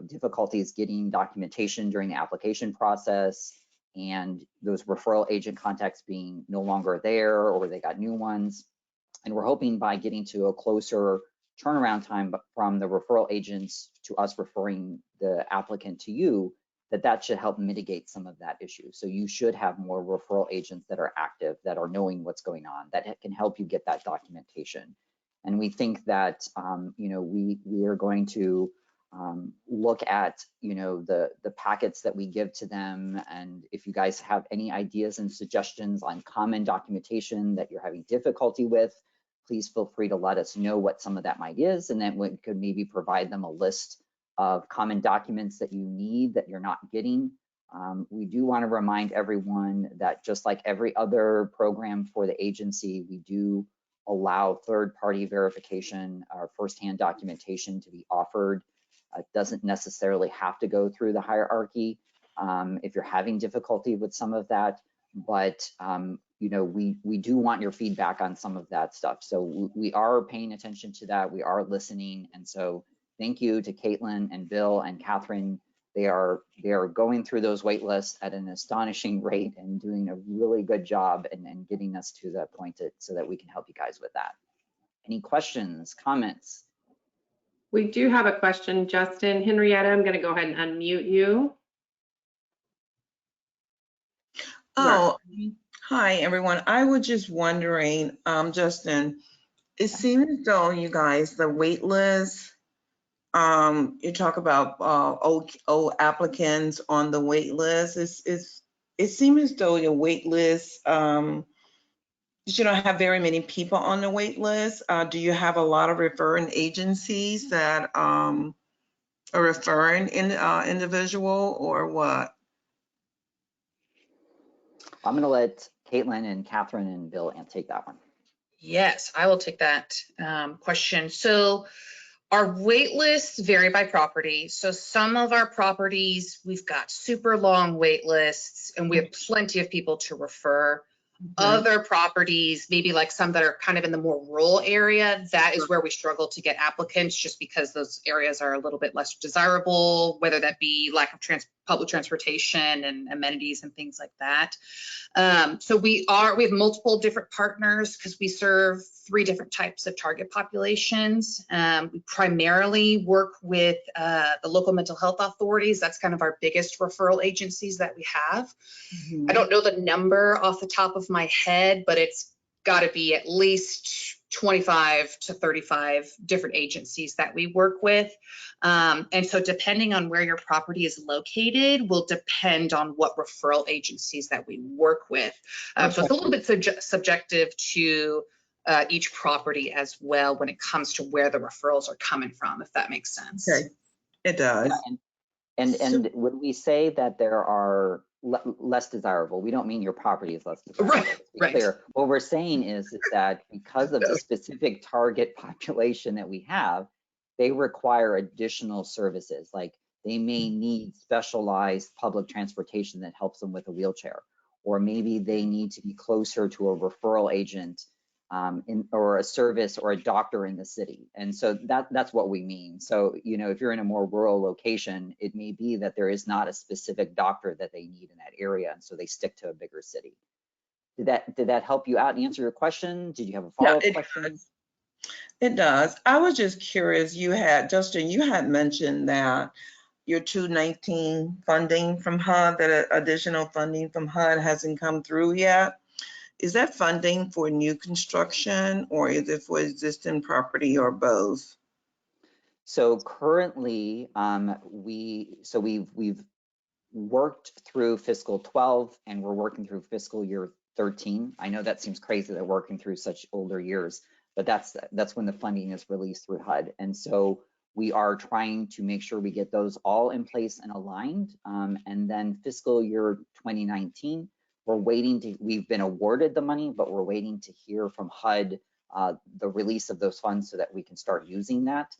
difficulties getting documentation during the application process, and those referral agent contacts being no longer there, or they got new ones. And we're hoping by getting to a closer turnaround time from the referral agents to us referring the applicant to you, that should help mitigate some of that issue. So you should have more referral agents that are active, that are knowing what's going on, that can help you get that documentation. And we think that we are going to look at the packets that we give to them, and if you guys have any ideas and suggestions on common documentation that you're having difficulty with, please feel free to let us know what some of that might is, and then we could maybe provide them a list of common documents that you need that you're not getting. We do want to remind everyone that just like every other program for the agency, we do allow third-party verification or firsthand documentation to be offered. It doesn't necessarily have to go through the hierarchy if you're having difficulty with some of that, but we do want your feedback on some of that stuff. So we are paying attention to that. We are listening. And so thank you to Caitlin and Bill and Catherine. They are going through those wait lists at an astonishing rate and doing a really good job and getting us to that point so that we can help you guys with that. Any questions, comments? We do have a question, Justin. Henrietta, I'm going to go ahead and unmute you. Oh, hi, everyone. I was just wondering, Justin, it seems as though you guys, the wait list, you talk about old applicants on the wait list. It seems as though your wait list, you don't have very many people on the wait list. Do you have a lot of referring agencies that are referring individual, or what? I'm going to let Caitlin and Catherine and Bill take that one. Yes, I will take that question. So our wait lists vary by property. So some of our properties, we've got super long wait lists and we have plenty of people to refer. Other properties, maybe like some that are kind of in the more rural area, that is where we struggle to get applicants, just because those areas are a little bit less desirable, whether that be lack of public transportation and amenities and things like that. So we have multiple different partners because we serve 3 different types of target populations. We primarily work with the local mental health authorities. That's kind of our biggest referral agencies that we have. I don't know the number off the top of my head, but it's got to be at least 25 to 35 different agencies that we work with. And so depending on where your property is located will depend on what referral agencies that we work with. So it's a little bit subjective to each property as well when it comes to where the referrals are coming from, if that makes sense. Okay, it does. And when we say that there are less desirable, we don't mean your property is less desirable. Right, Let's be right. clear. What we're saying is that because of the specific target population that we have, they require additional services. Like they may need specialized public transportation that helps them with a wheelchair, or maybe they need to be closer to a referral agent or a service or a doctor in the city. And so that's what we mean. So, you know, if you're in a more rural location, it may be that there is not a specific doctor that they need in that area. And so they stick to a bigger city. Did that help you out and answer your question? Did you have a follow-up question? It does. I was just curious, Justin, you had mentioned that your 219 funding from HUD, that additional funding from HUD hasn't come through yet. Is that funding for new construction or is it for existing property or both? So currently, we've worked through fiscal 12 and we're working through fiscal year 13. I know that seems crazy that we're working through such older years, but that's when the funding is released through HUD. And so we are trying to make sure we get those all in place and aligned. And then fiscal year 2019, we've been awarded the money, but we're waiting to hear from HUD the release of those funds so that we can start using that.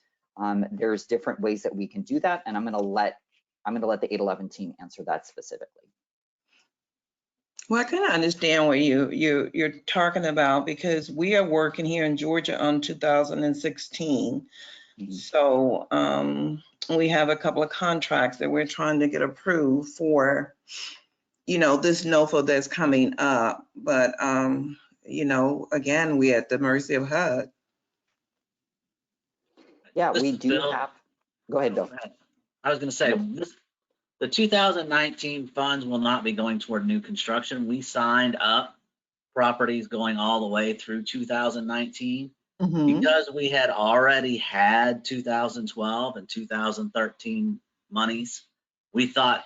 There's different ways that we can do that, and I'm gonna let the 811 team answer that specifically. Well, I kind of understand what you're talking about because we are working here in Georgia on 2016. Mm-hmm. So we have a couple of contracts that we're trying to get approved for, you know, this NOFA that's coming up. But, you know, again, we're at the mercy of HUD. Yeah, we do have. Go ahead, Bill. I was going to say, the 2019 funds will not be going toward new construction. We signed up properties going all the way through 2019 because we had already had 2012 and 2013 monies. We thought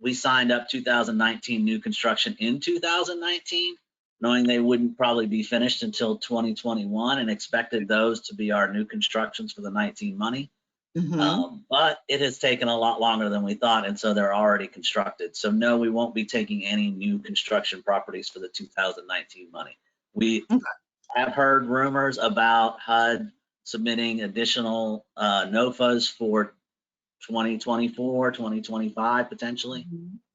we signed up 2019 new construction in 2019, knowing they wouldn't probably be finished until 2021 and expected those to be our new constructions for the 19 money. But it has taken a lot longer than we thought, and so they're already constructed. So no, we won't be taking any new construction properties for the 2019 money. We have heard rumors about HUD submitting additional NOFAs for 2024, 2025 potentially.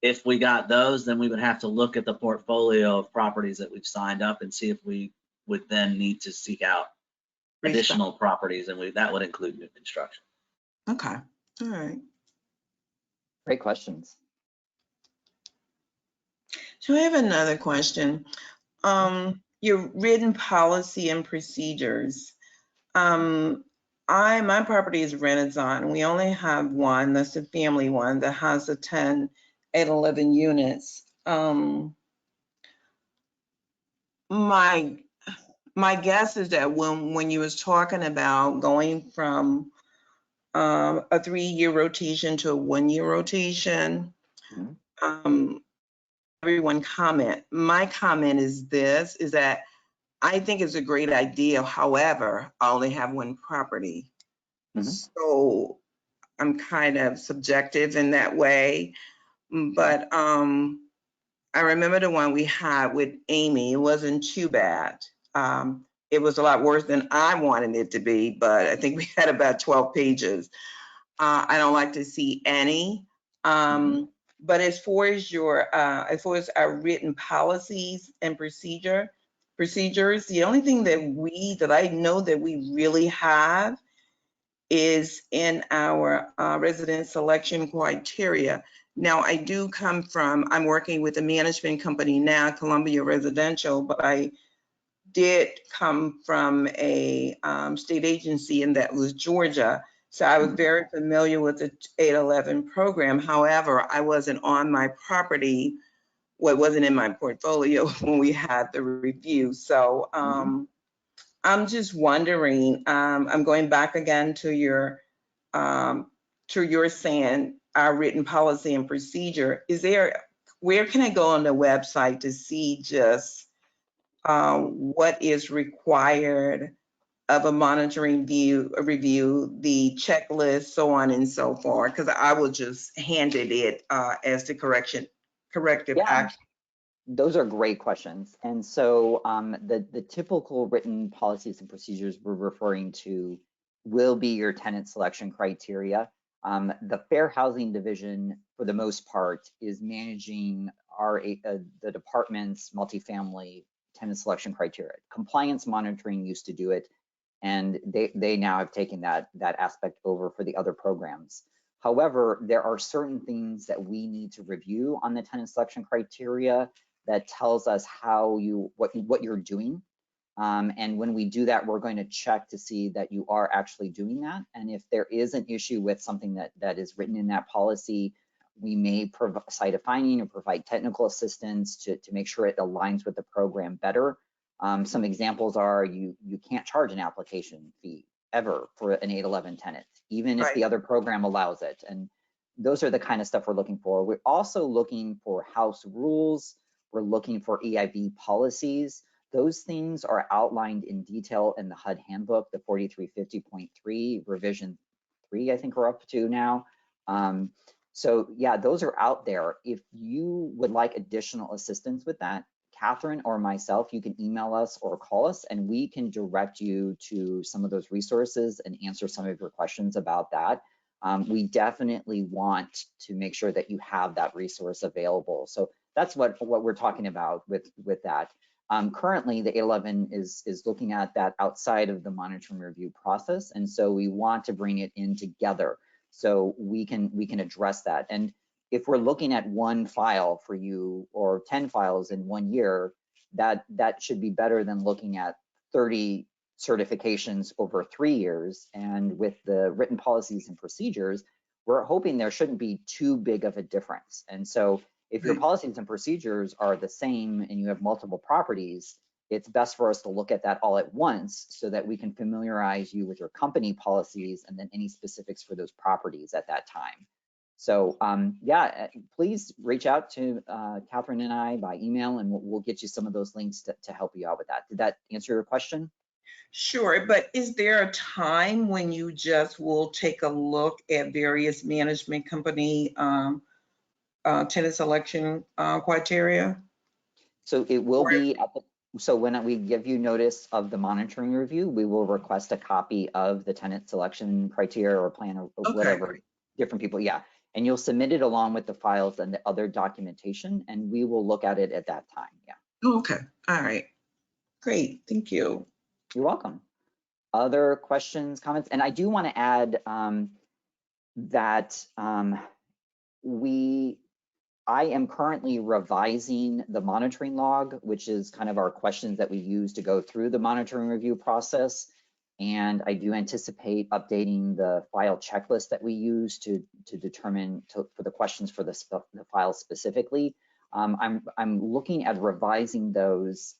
If we got those, then we would have to look at the portfolio of properties that we've signed up and see if we would then need to seek out additional properties, and that would include new construction. Okay, all right. Great questions. So I have another question. Your written policy and procedures. My property is Renaissance. We only have one, that's the family one, that has the 10 and 11 units. My guess is that when you was talking about going from a 3-year rotation to a 1-year rotation, everyone comment. My comment is this, is that I think it's a great idea. However, I only have one property. So I'm kind of subjective in that way. But I remember the one we had with Amy. It wasn't too bad. It was a lot worse than I wanted it to be, but I think we had about 12 pages. I don't like to see any. But as far as our written policies and procedures, the only thing that I know that we really have is in our resident selection criteria. Now, I'm working with a management company now, Columbia Residential, but I did come from a state agency, and that was Georgia. So I was very familiar with the 811 program. However, I wasn't on my property what wasn't in my portfolio when we had the review. So I'm just wondering, I'm going back again to your saying our written policy and procedure. Where can I go on the website to see just what is required of a monitoring review, the checklist, so on and so forth? Because I will just handed it as the corrective action. Those are great questions. And so the typical written policies and procedures we're referring to will be your tenant selection criteria. The Fair Housing Division, for the most part, is managing the department's multifamily tenant selection criteria. Compliance monitoring used to do it, and they now have taken that aspect over for the other programs. However, there are certain things that we need to review on the tenant selection criteria that tells us what you're doing. And when we do that, we're going to check to see that you are actually doing that. And if there is an issue with something that is written in that policy, we may cite a finding or provide technical assistance to make sure it aligns with the program better. Some examples are you can't charge an application fee ever for an 811 tenant, even if the other program allows it. And those are the kind of stuff we're looking for. We're also looking for house rules. We're looking for EIB policies. Those things are outlined in detail in the HUD handbook, the 4350.3 revision 3, I think we're up to now. So yeah, those are out there. If you would like additional assistance with that, Catherine or myself, you can email us or call us and we can direct you to some of those resources and answer some of your questions about that. We definitely want to make sure that you have that resource available. So that's what we're talking about with that. Currently, the 811 is looking at that outside of the monitoring review process, and so we want to bring it in together so we can address that. And if we're looking at one file for you or 10 files in 1 year, that should be better than looking at 30 certifications over 3 years. And with the written policies and procedures, we're hoping there shouldn't be too big of a difference. And so if your policies and procedures are the same and you have multiple properties, it's best for us to look at that all at once so that we can familiarize you with your company policies and then any specifics for those properties at that time. So yeah, please reach out to Catherine and I by email and we'll get you some of those links to help you out with that. Did that answer your question? Sure, but is there a time when you just will take a look at various management company tenant selection criteria? So it will be so when we give you notice of the monitoring review, we will request a copy of the tenant selection criteria or plan or whatever, different people, yeah. And you'll submit it along with the files and the other documentation, and we will look at it at that time, yeah. Okay, all right, great, thank you. You're welcome. Other questions, comments? And I do want to add that I am currently revising the monitoring log, which is kind of our questions that we use to go through the monitoring review process. And I do anticipate updating the file checklist that we use to determine for the questions for the file specifically. I'm looking at revising those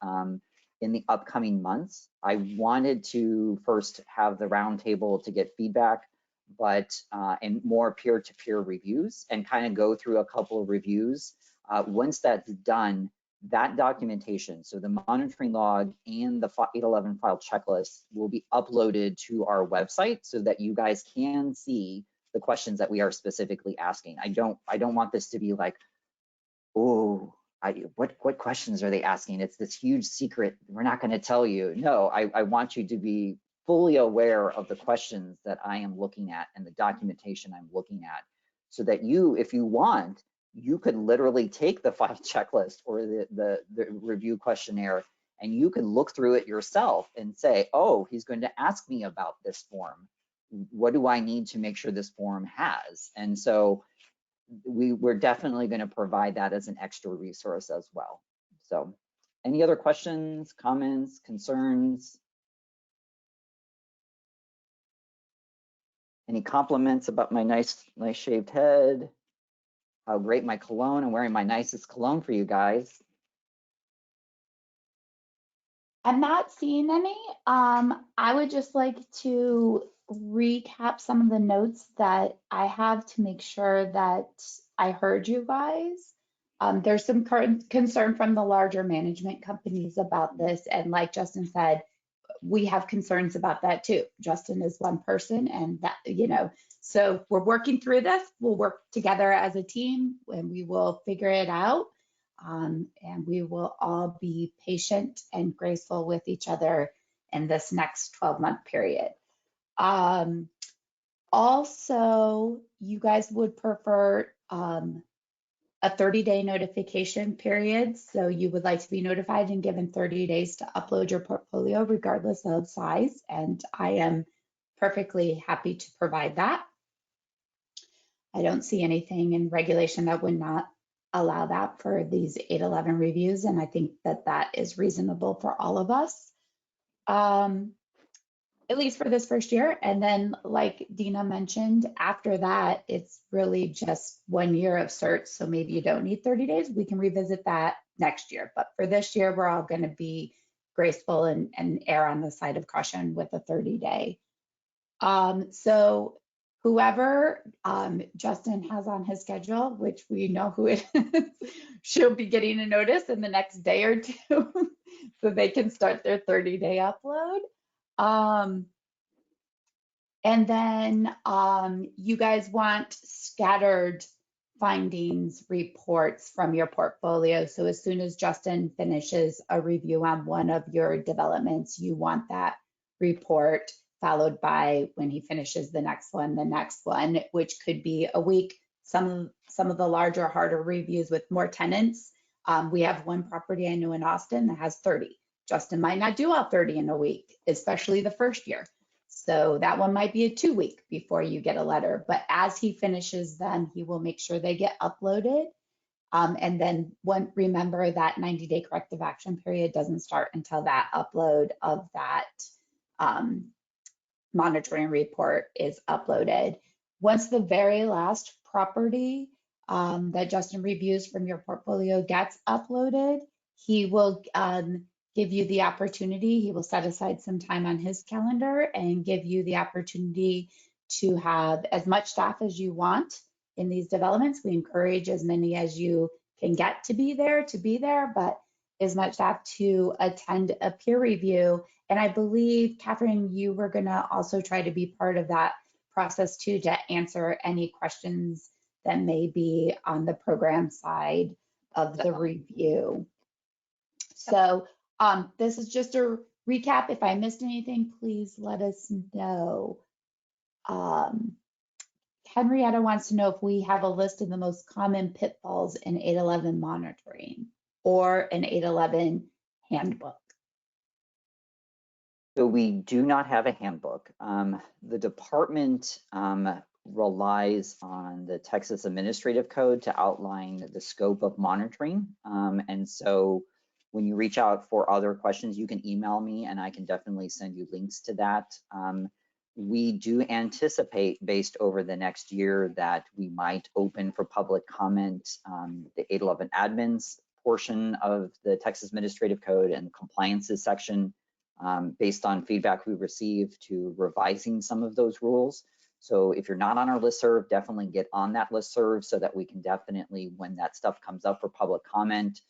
in the upcoming months. I wanted to first have the roundtable to get feedback, but and more peer-to-peer reviews and kind of go through a couple of reviews. Once that's done, that documentation, so the monitoring log and the 811 file checklist will be uploaded to our website so that you guys can see the questions that we are specifically asking. I don't want this to be like, oh, what questions are they asking? It's this huge secret. We're not going to tell you. No, I want you to be fully aware of the questions that I am looking at and the documentation I'm looking at so that you, if you want, you could literally take the file checklist or the review questionnaire and you can look through it yourself and say, oh, he's going to ask me about this form. What do I need to make sure this form has? And so we're definitely going to provide that as an extra resource as well. So any other questions, comments, concerns? Any compliments about my nice shaved head? Oh, great, my cologne. I'm wearing my nicest cologne for you guys. I'm not seeing any. I would just like to recap some of the notes that I have to make sure that I heard you guys. There's some current concern from the larger management companies about this. And like Justin said, we have concerns about that too. Justin is one person and that, so we're working through this. We'll work together as a team and we will figure it out. And we will all be patient and graceful with each other in this next 12-month period. Also, you guys would prefer a 30-day notification period. So you would like to be notified and given 30 days to upload your portfolio regardless of size. And I am perfectly happy to provide that. I don't see anything in regulation that would not allow that for these 811 reviews. And I think that that is reasonable for all of us, at least for this first year. And then like Dina mentioned, after that, it's really just 1 year of certs. So maybe you don't need 30 days. We can revisit that next year. But for this year, we're all going to be graceful and err on the side of caution with a 30-day. So whoever Justin has on his schedule, which we know who it is, she'll be getting a notice in the next day or two so they can start their 30-day upload. And then you guys want scattered findings reports from your portfolio. So as soon as Justin finishes a review on one of your developments, you want that report followed by when he finishes the next one, which could be a week. Some of the larger, harder reviews with more tenants. We have one property I know in Austin that has 30. Justin might not do all 30 in a week, especially the first year. So that one might be a 2-week before you get a letter. But as he finishes them, he will make sure they get uploaded. And then remember that 90-day corrective action period doesn't start until that upload of that monitoring report is uploaded. Once the very last property that Justin reviews from your portfolio gets uploaded, he will give you the opportunity. He will set aside some time on his calendar and give you the opportunity to have as much staff as you want in these developments. We encourage as many as you can get to be there, but as much staff to attend a peer review. And I believe, Catherine, you were gonna also try to be part of that process too, to answer any questions that may be on the program side of the review. So this is just a recap. If I missed anything, please let us know. Henrietta wants to know if we have a list of the most common pitfalls in 811 monitoring or an 811 handbook. So we do not have a handbook. The department relies on the Texas Administrative Code to outline the scope of monitoring. And so when you reach out for other questions, you can email me and I can definitely send you links to that. We do anticipate, based over the next year, that we might open for public comment the 811 admins portion of the Texas Administrative Code and compliances section based on feedback we received to revising some of those rules. So if you're not on our listserv, definitely get on that listserv so that we can definitely, when that stuff comes up for public comment,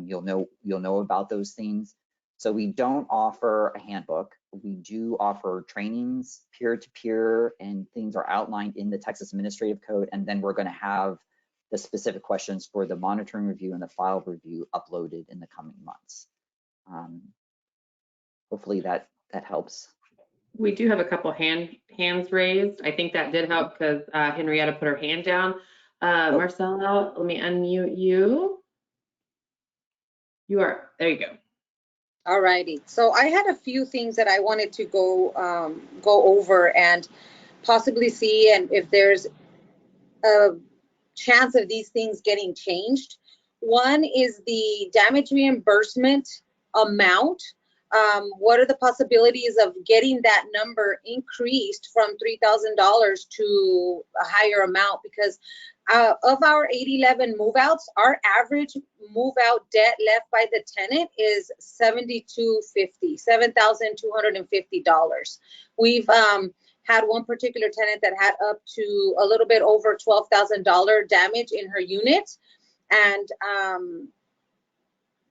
you'll know about those things. So we don't offer a handbook. We do offer trainings, peer-to-peer, and things are outlined in the Texas Administrative Code. And then we're going to have the specific questions for the monitoring review and the file review uploaded in the coming months. Hopefully that helps. We do have a couple hands raised. I think that did help because Henrietta put her hand down. Marcella, let me unmute you. There you go. All righty. So I had a few things that I wanted to go over and possibly see and if there's a chance of these things getting changed. One is the damage reimbursement amount. What are the possibilities of getting that number increased from $3,000 to a higher amount? Because Of our 811 move-outs, our average move-out debt left by the tenant is $7,250. We've had one particular tenant that had up to a little bit over $12,000 damage in her unit, and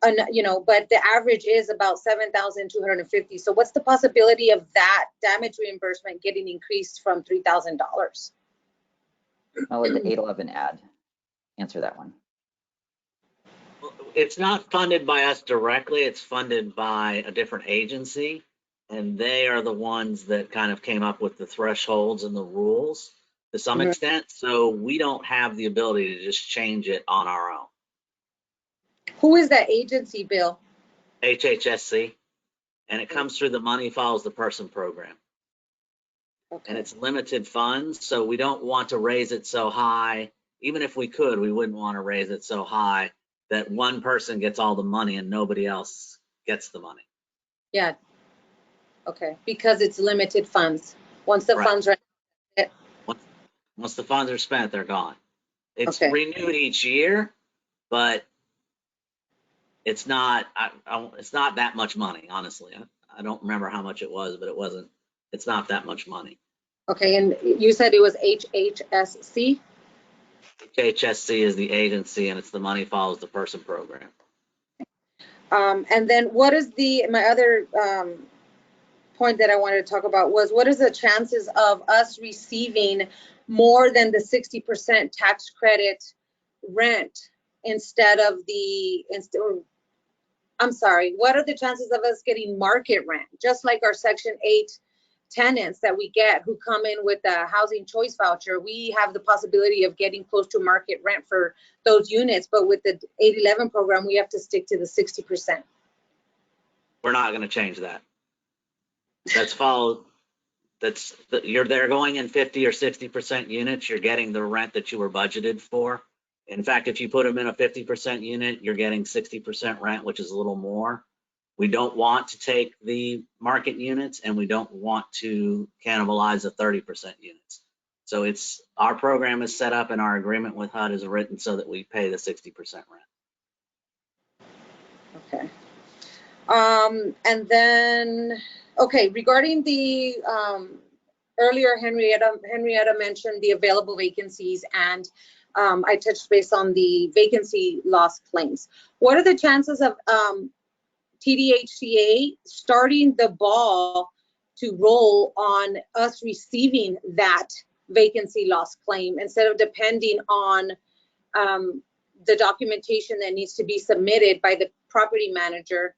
but the average is about $7,250. So what's the possibility of that damage reimbursement getting increased from $3,000? I'll let the 811 ad answer that one. It's not funded by us directly. It's funded by a different agency, and they are the ones that kind of came up with the thresholds and the rules to some extent. So we don't have the ability to just change it on our own. Who is that agency, Bill? HHSC, and it comes through the Money Follows the Person program. Okay. And it's limited funds, so we don't want to raise it so high. Even if we could, we wouldn't want to raise it so high that one person gets all the money and nobody else gets the money. Yeah. Okay, because it's limited funds. Once the funds are Once the funds are spent, they're gone. It's Okay. renewed each year, but it's not. It's not that much money, honestly. I don't remember how much it was, but it wasn't. It's not that much money. Okay, and you said it was HHSC? HHSC is the agency, and it's the Money Follows the Person program. And then what is my other point that I wanted to talk about was, what is the chances of us receiving more than the 60% tax credit rent instead of I'm sorry, what are the chances of us getting market rent, just like our Section 8 tenants that we get who come in with a housing choice voucher? We have the possibility of getting close to market rent for those units, but with the 811 program, we have to stick to the 60%. We're not going to change that. They're going in 50 or 60% units. You're getting the rent that you were budgeted for. In fact, if you put them in a 50% unit, you're getting 60% rent, which is a little more. We don't want to take the market units, and we don't want to cannibalize the 30% units. So our program is set up, and our agreement with HUD is written so that we pay the 60% rent. Okay. And then, okay, regarding the earlier, Henrietta mentioned the available vacancies, and I touched base on the vacancy loss claims. What are the chances of TDHCA starting the ball to roll on us receiving that vacancy loss claim instead of depending on the documentation that needs to be submitted by the property manager?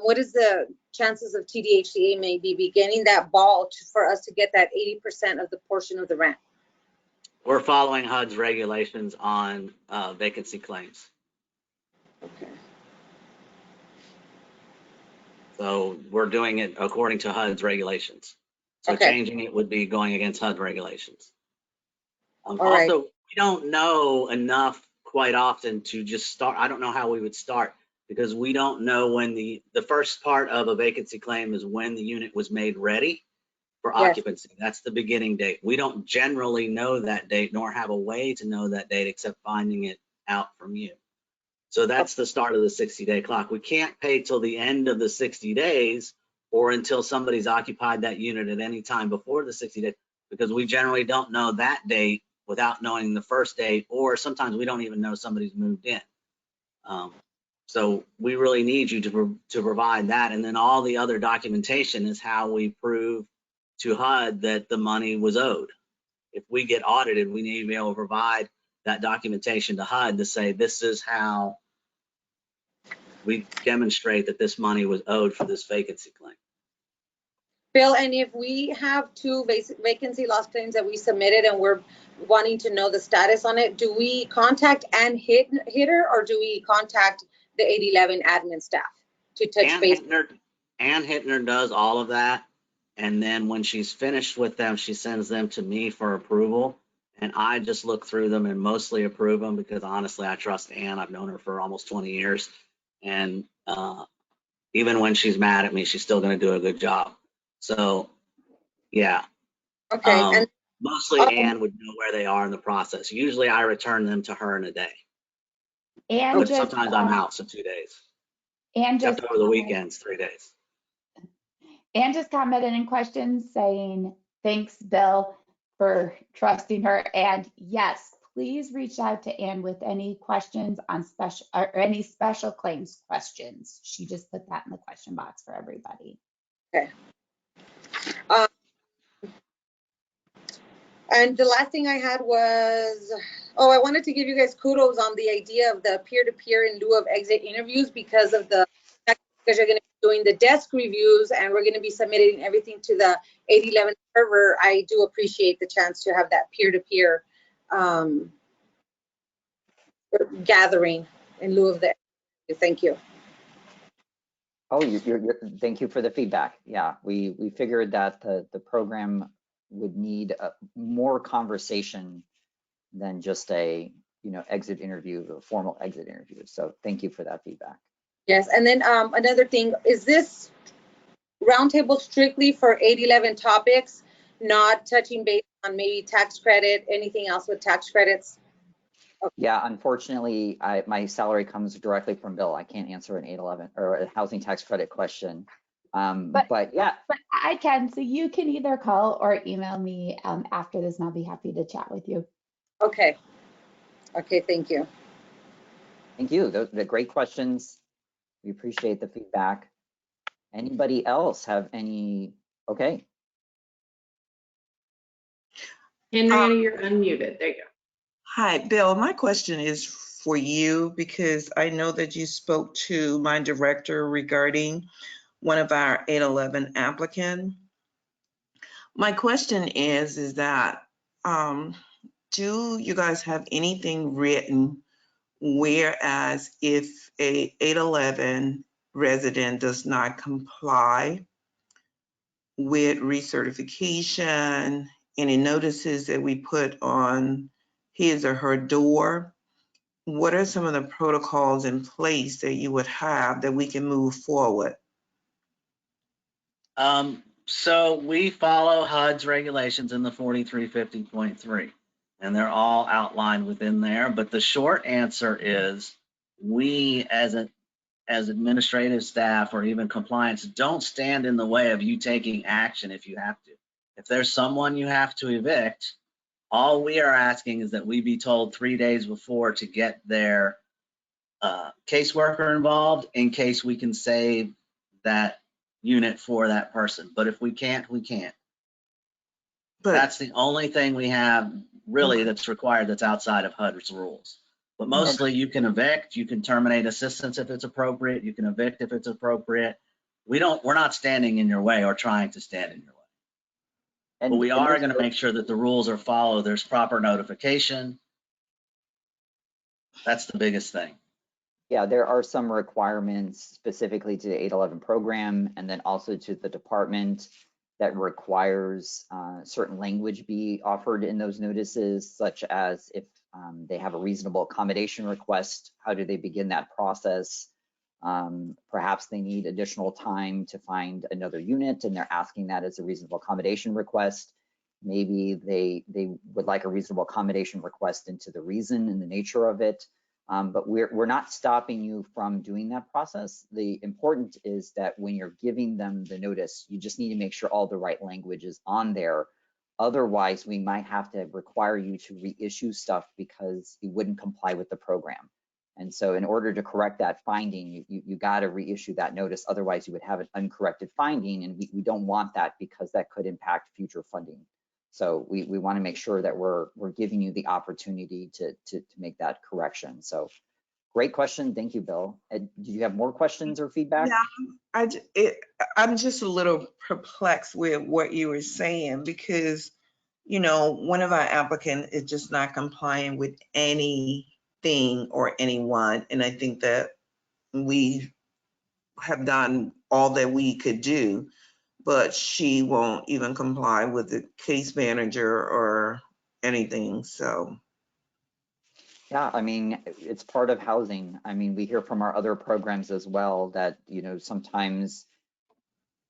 What is the chances of TDHCA maybe beginning that ball for us to get that 80% of the portion of the rent? We're following HUD's regulations on vacancy claims. Okay. So we're doing it according to HUD's regulations. So Okay. Changing it would be going against HUD regulations. All right. Also, we don't know enough quite often to just start. I don't know how we would start, because we don't know when the first part of a vacancy claim is when the unit was made ready for occupancy. That's the beginning date. We don't generally know that date, nor have a way to know that date except finding it out from you. So that's the start of the 60-day clock. We can't pay till the end of the 60 days or until somebody's occupied that unit at any time before the 60 days, because we generally don't know that date without knowing the first date, or sometimes we don't even know somebody's moved in. So we really need you to provide that, and then all the other documentation is how we prove to HUD that the money was owed. If we get audited, we need to be able to provide that documentation to HUD to say this is how we demonstrate that this money was owed for this vacancy claim. Bill, and if we have two vacancy loss claims that we submitted and we're wanting to know the status on it, do we contact Ann Hitter or do we contact the 811 admin staff to touch base? Ann Hittner does all of that, and then when she's finished with them, she sends them to me for approval, and I just look through them and mostly approve them, because honestly, I trust Ann. I've known her for almost 20 years, and even when she's mad at me, she's still going to do a good job. So, yeah. Okay, and Mostly Ann would know where they are in the process. Usually I return them to her in a day, And but just, sometimes I'm out, so 2 days. and just, Except over the weekends, 3 days. and just commented in questions saying, thanks, Bill, for trusting her. And yes, please reach out to Ann with any questions on special or any special claims questions. She just put that in the question box for everybody. Okay. And the last thing I had was, oh, I wanted to give you guys kudos on the idea of the peer-to-peer in lieu of exit interviews because you're going to be doing the desk reviews and we're going to be submitting everything to the 811 server. I do appreciate the chance to have that peer-to-peer gathering in lieu of the. Thank you. Oh, thank you for the feedback. Yeah, we figured that the program would need more conversation than just a exit interview, a formal exit interview. So thank you for that feedback. Yes, and then another thing, is this roundtable strictly for 811 topics, not touching base on maybe tax credit, anything else with tax credits? Okay. Yeah, unfortunately, my salary comes directly from Bill. I can't answer an 811 or a housing tax credit question. But yeah. But I can, so you can either call or email me after this and I'll be happy to chat with you. Okay. Okay, thank you. Thank you. Those are great questions. We appreciate the feedback. Anybody else have any? Okay. Henrietta, you're unmuted. There you go. Hi, Bill. My question is for you because I know that you spoke to my director regarding one of our 811 applicant. My question is that do you guys have anything written whereas if a 811 resident does not comply with recertification, any notices that we put on his or her door, what are some of the protocols in place that you would have that we can move forward? So we follow HUD's regulations in the 4350.3, and they're all outlined within there. But the short answer is we as administrative staff or even compliance don't stand in the way of you taking action if you have to. If there's someone you have to evict, all we are asking is that we be told 3 days before to get their caseworker involved in case we can save that unit for that person. But if we can't, we can't. But That's the only thing we have really that's required that's outside of HUD's rules. But mostly you can evict, you can terminate assistance if it's appropriate, you can evict if it's appropriate. We're not standing in your way or trying to stand in your way. But we are going to make sure that the rules are followed. There's proper notification. That's the biggest thing. Yeah, there are some requirements specifically to the 811 program and then also to the department that requires certain language be offered in those notices, such as if they have a reasonable accommodation request, how do they begin that process? Perhaps they need additional time to find another unit and they're asking that as a reasonable accommodation request. Maybe they would like a reasonable accommodation request into the reason and the nature of it. But we're not stopping you from doing that process. The important is that when you're giving them the notice, you just need to make sure all the right language is on there. Otherwise, we might have to require you to reissue stuff because you wouldn't comply with the program. And so in order to correct that finding, you got to reissue that notice. Otherwise, you would have an uncorrected finding, and we don't want that because that could impact future funding. So we want to make sure that we're giving you the opportunity to make that correction. So great question. Thank you, Bill. Do you have more questions or feedback? Yeah, I'm just a little perplexed with what you were saying because, one of our applicants is just not complying with anything or anyone. And I think that we have done all that we could do, but she won't even comply with the case manager or anything, so. Yeah, I mean, it's part of housing. I mean, we hear from our other programs as well that, sometimes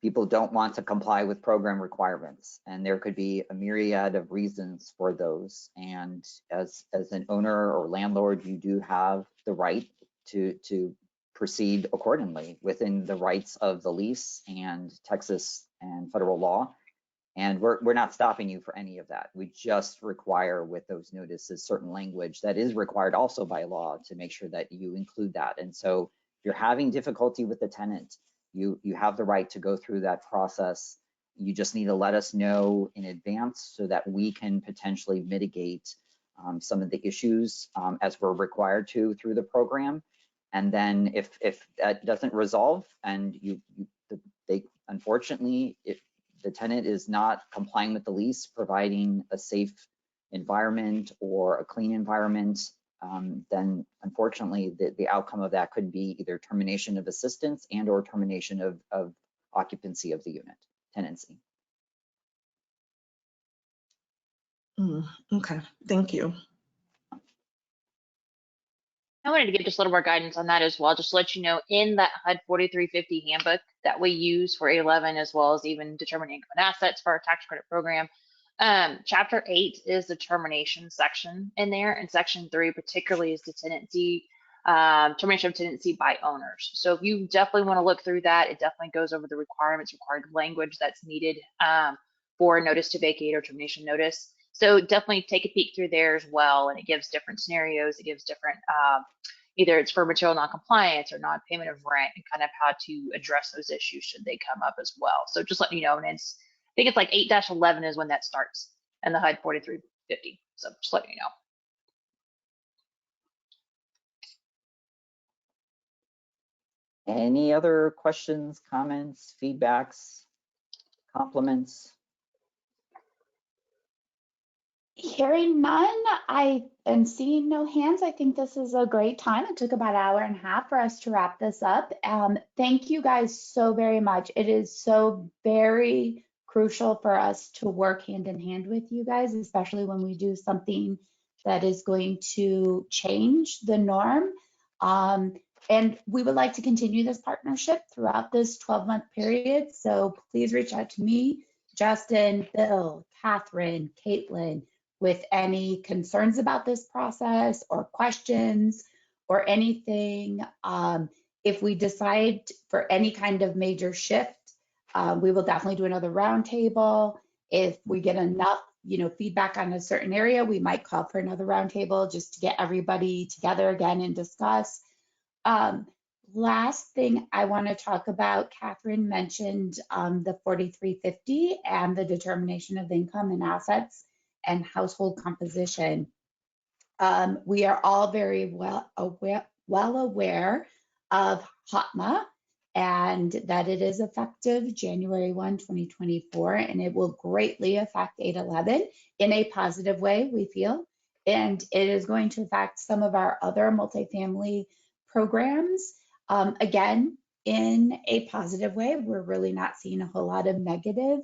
people don't want to comply with program requirements, and there could be a myriad of reasons for those. And as an owner or landlord, you do have the right to proceed accordingly within the rights of the lease and Texas and federal law. And we're not stopping you for any of that. We just require with those notices certain language that is required also by law to make sure that you include that. And so if you're having difficulty with the tenant, you have the right to go through that process. You just need to let us know in advance so that we can potentially mitigate some of the issues as we're required to through the program. And then if that doesn't resolve and they unfortunately, if the tenant is not complying with the lease, providing a safe environment or a clean environment, then unfortunately the outcome of that could be either termination of assistance and or termination of occupancy of the unit, tenancy. Okay, thank you. I wanted to give just a little more guidance on that as well, just to let you know, in that HUD 4350 handbook that we use for 811, as well as even determining income and assets for our tax credit program, Chapter 8 is the termination section in there, and Section 3 particularly is the tenancy, termination of tenancy by owners. So if you definitely want to look through that, it definitely goes over the requirements, required language that's needed for a notice to vacate or termination notice. So definitely take a peek through there as well, and it gives different scenarios. It gives different, either it's for material non-compliance or non-payment of rent, and kind of how to address those issues should they come up as well. So just letting you know, and I think it's like 8-11 is when that starts, and the HUD 4350. So just letting you know. Any other questions, comments, feedbacks, compliments? Hearing none, I am seeing no hands. I think this is a great time. It took about an hour and a half for us to wrap this up. Thank you guys so very much. It is so very crucial for us to work hand in hand with you guys, especially when we do something that is going to change the norm. And we would like to continue this partnership throughout this 12-month period. So please reach out to me, Justin, Bill, Catherine, Caitlin, with any concerns about this process or questions or anything. If we decide for any kind of major shift, we will definitely do another roundtable. If we get enough, feedback on a certain area, we might call for another roundtable just to get everybody together again and discuss. Last thing I want to talk about, Catherine mentioned the 4350 and the determination of income and assets and household composition. We are all very well aware of HOTMA and that it is effective January 1, 2024, and it will greatly affect 811 in a positive way, we feel. And it is going to affect some of our other multifamily programs, again, in a positive way. We're really not seeing a whole lot of negative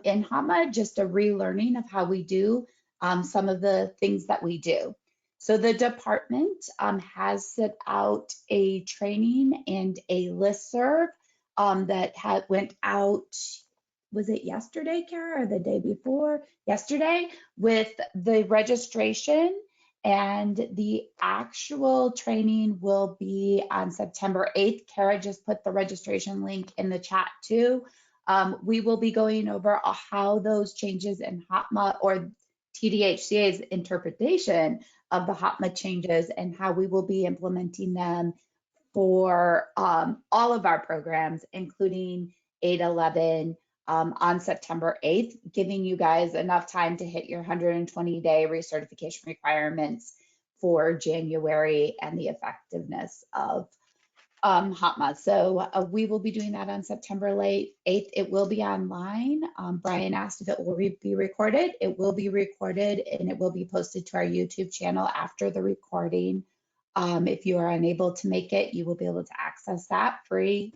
in HOTMA, just a relearning of how we do some of the things that we do. So the department has set out a training and a listserv that went out, was it yesterday, Kara, or the day before? Yesterday, with the registration, and the actual training will be on September 8th. Kara just put the registration link in the chat too. We will be going over how those changes in HOTMA or TDHCA's interpretation of the HOTMA changes and how we will be implementing them for all of our programs, including 811 on September 8th, giving you guys enough time to hit your 120-day recertification requirements for January and the effectiveness of HOTMA. So we will be doing that on September 8th. It will be online. Brian asked if it will be recorded. It will be recorded and it will be posted to our YouTube channel after the recording. If you are unable to make it, you will be able to access that free.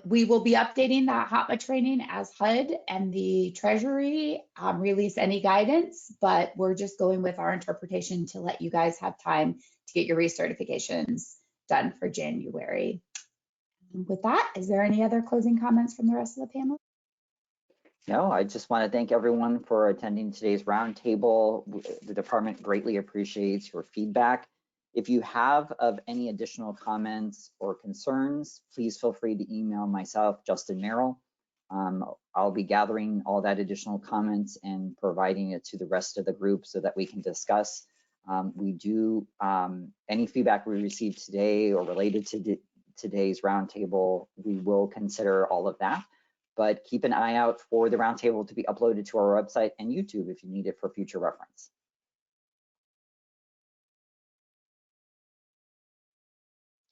We will be updating that HOTMA training as HUD and the Treasury release any guidance, but we're just going with our interpretation to let you guys have time to get your recertifications done for January. And with that, is there any other closing comments from the rest of the panel? No, I just want to thank everyone for attending today's roundtable. The department greatly appreciates your feedback. If you have of any additional comments or concerns, please feel free to email myself, Justin Merrill. I'll be gathering all that additional comments and providing it to the rest of the group so that we can discuss. Any feedback we received today or related to today's roundtable, we will consider all of that. But keep an eye out for the roundtable to be uploaded to our website and YouTube if you need it for future reference.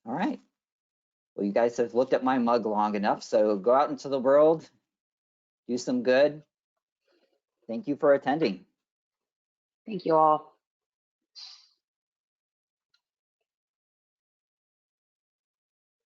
All right. Well, you guys have looked at my mug long enough, so go out into the world, do some good. Thank you for attending. Thank you all.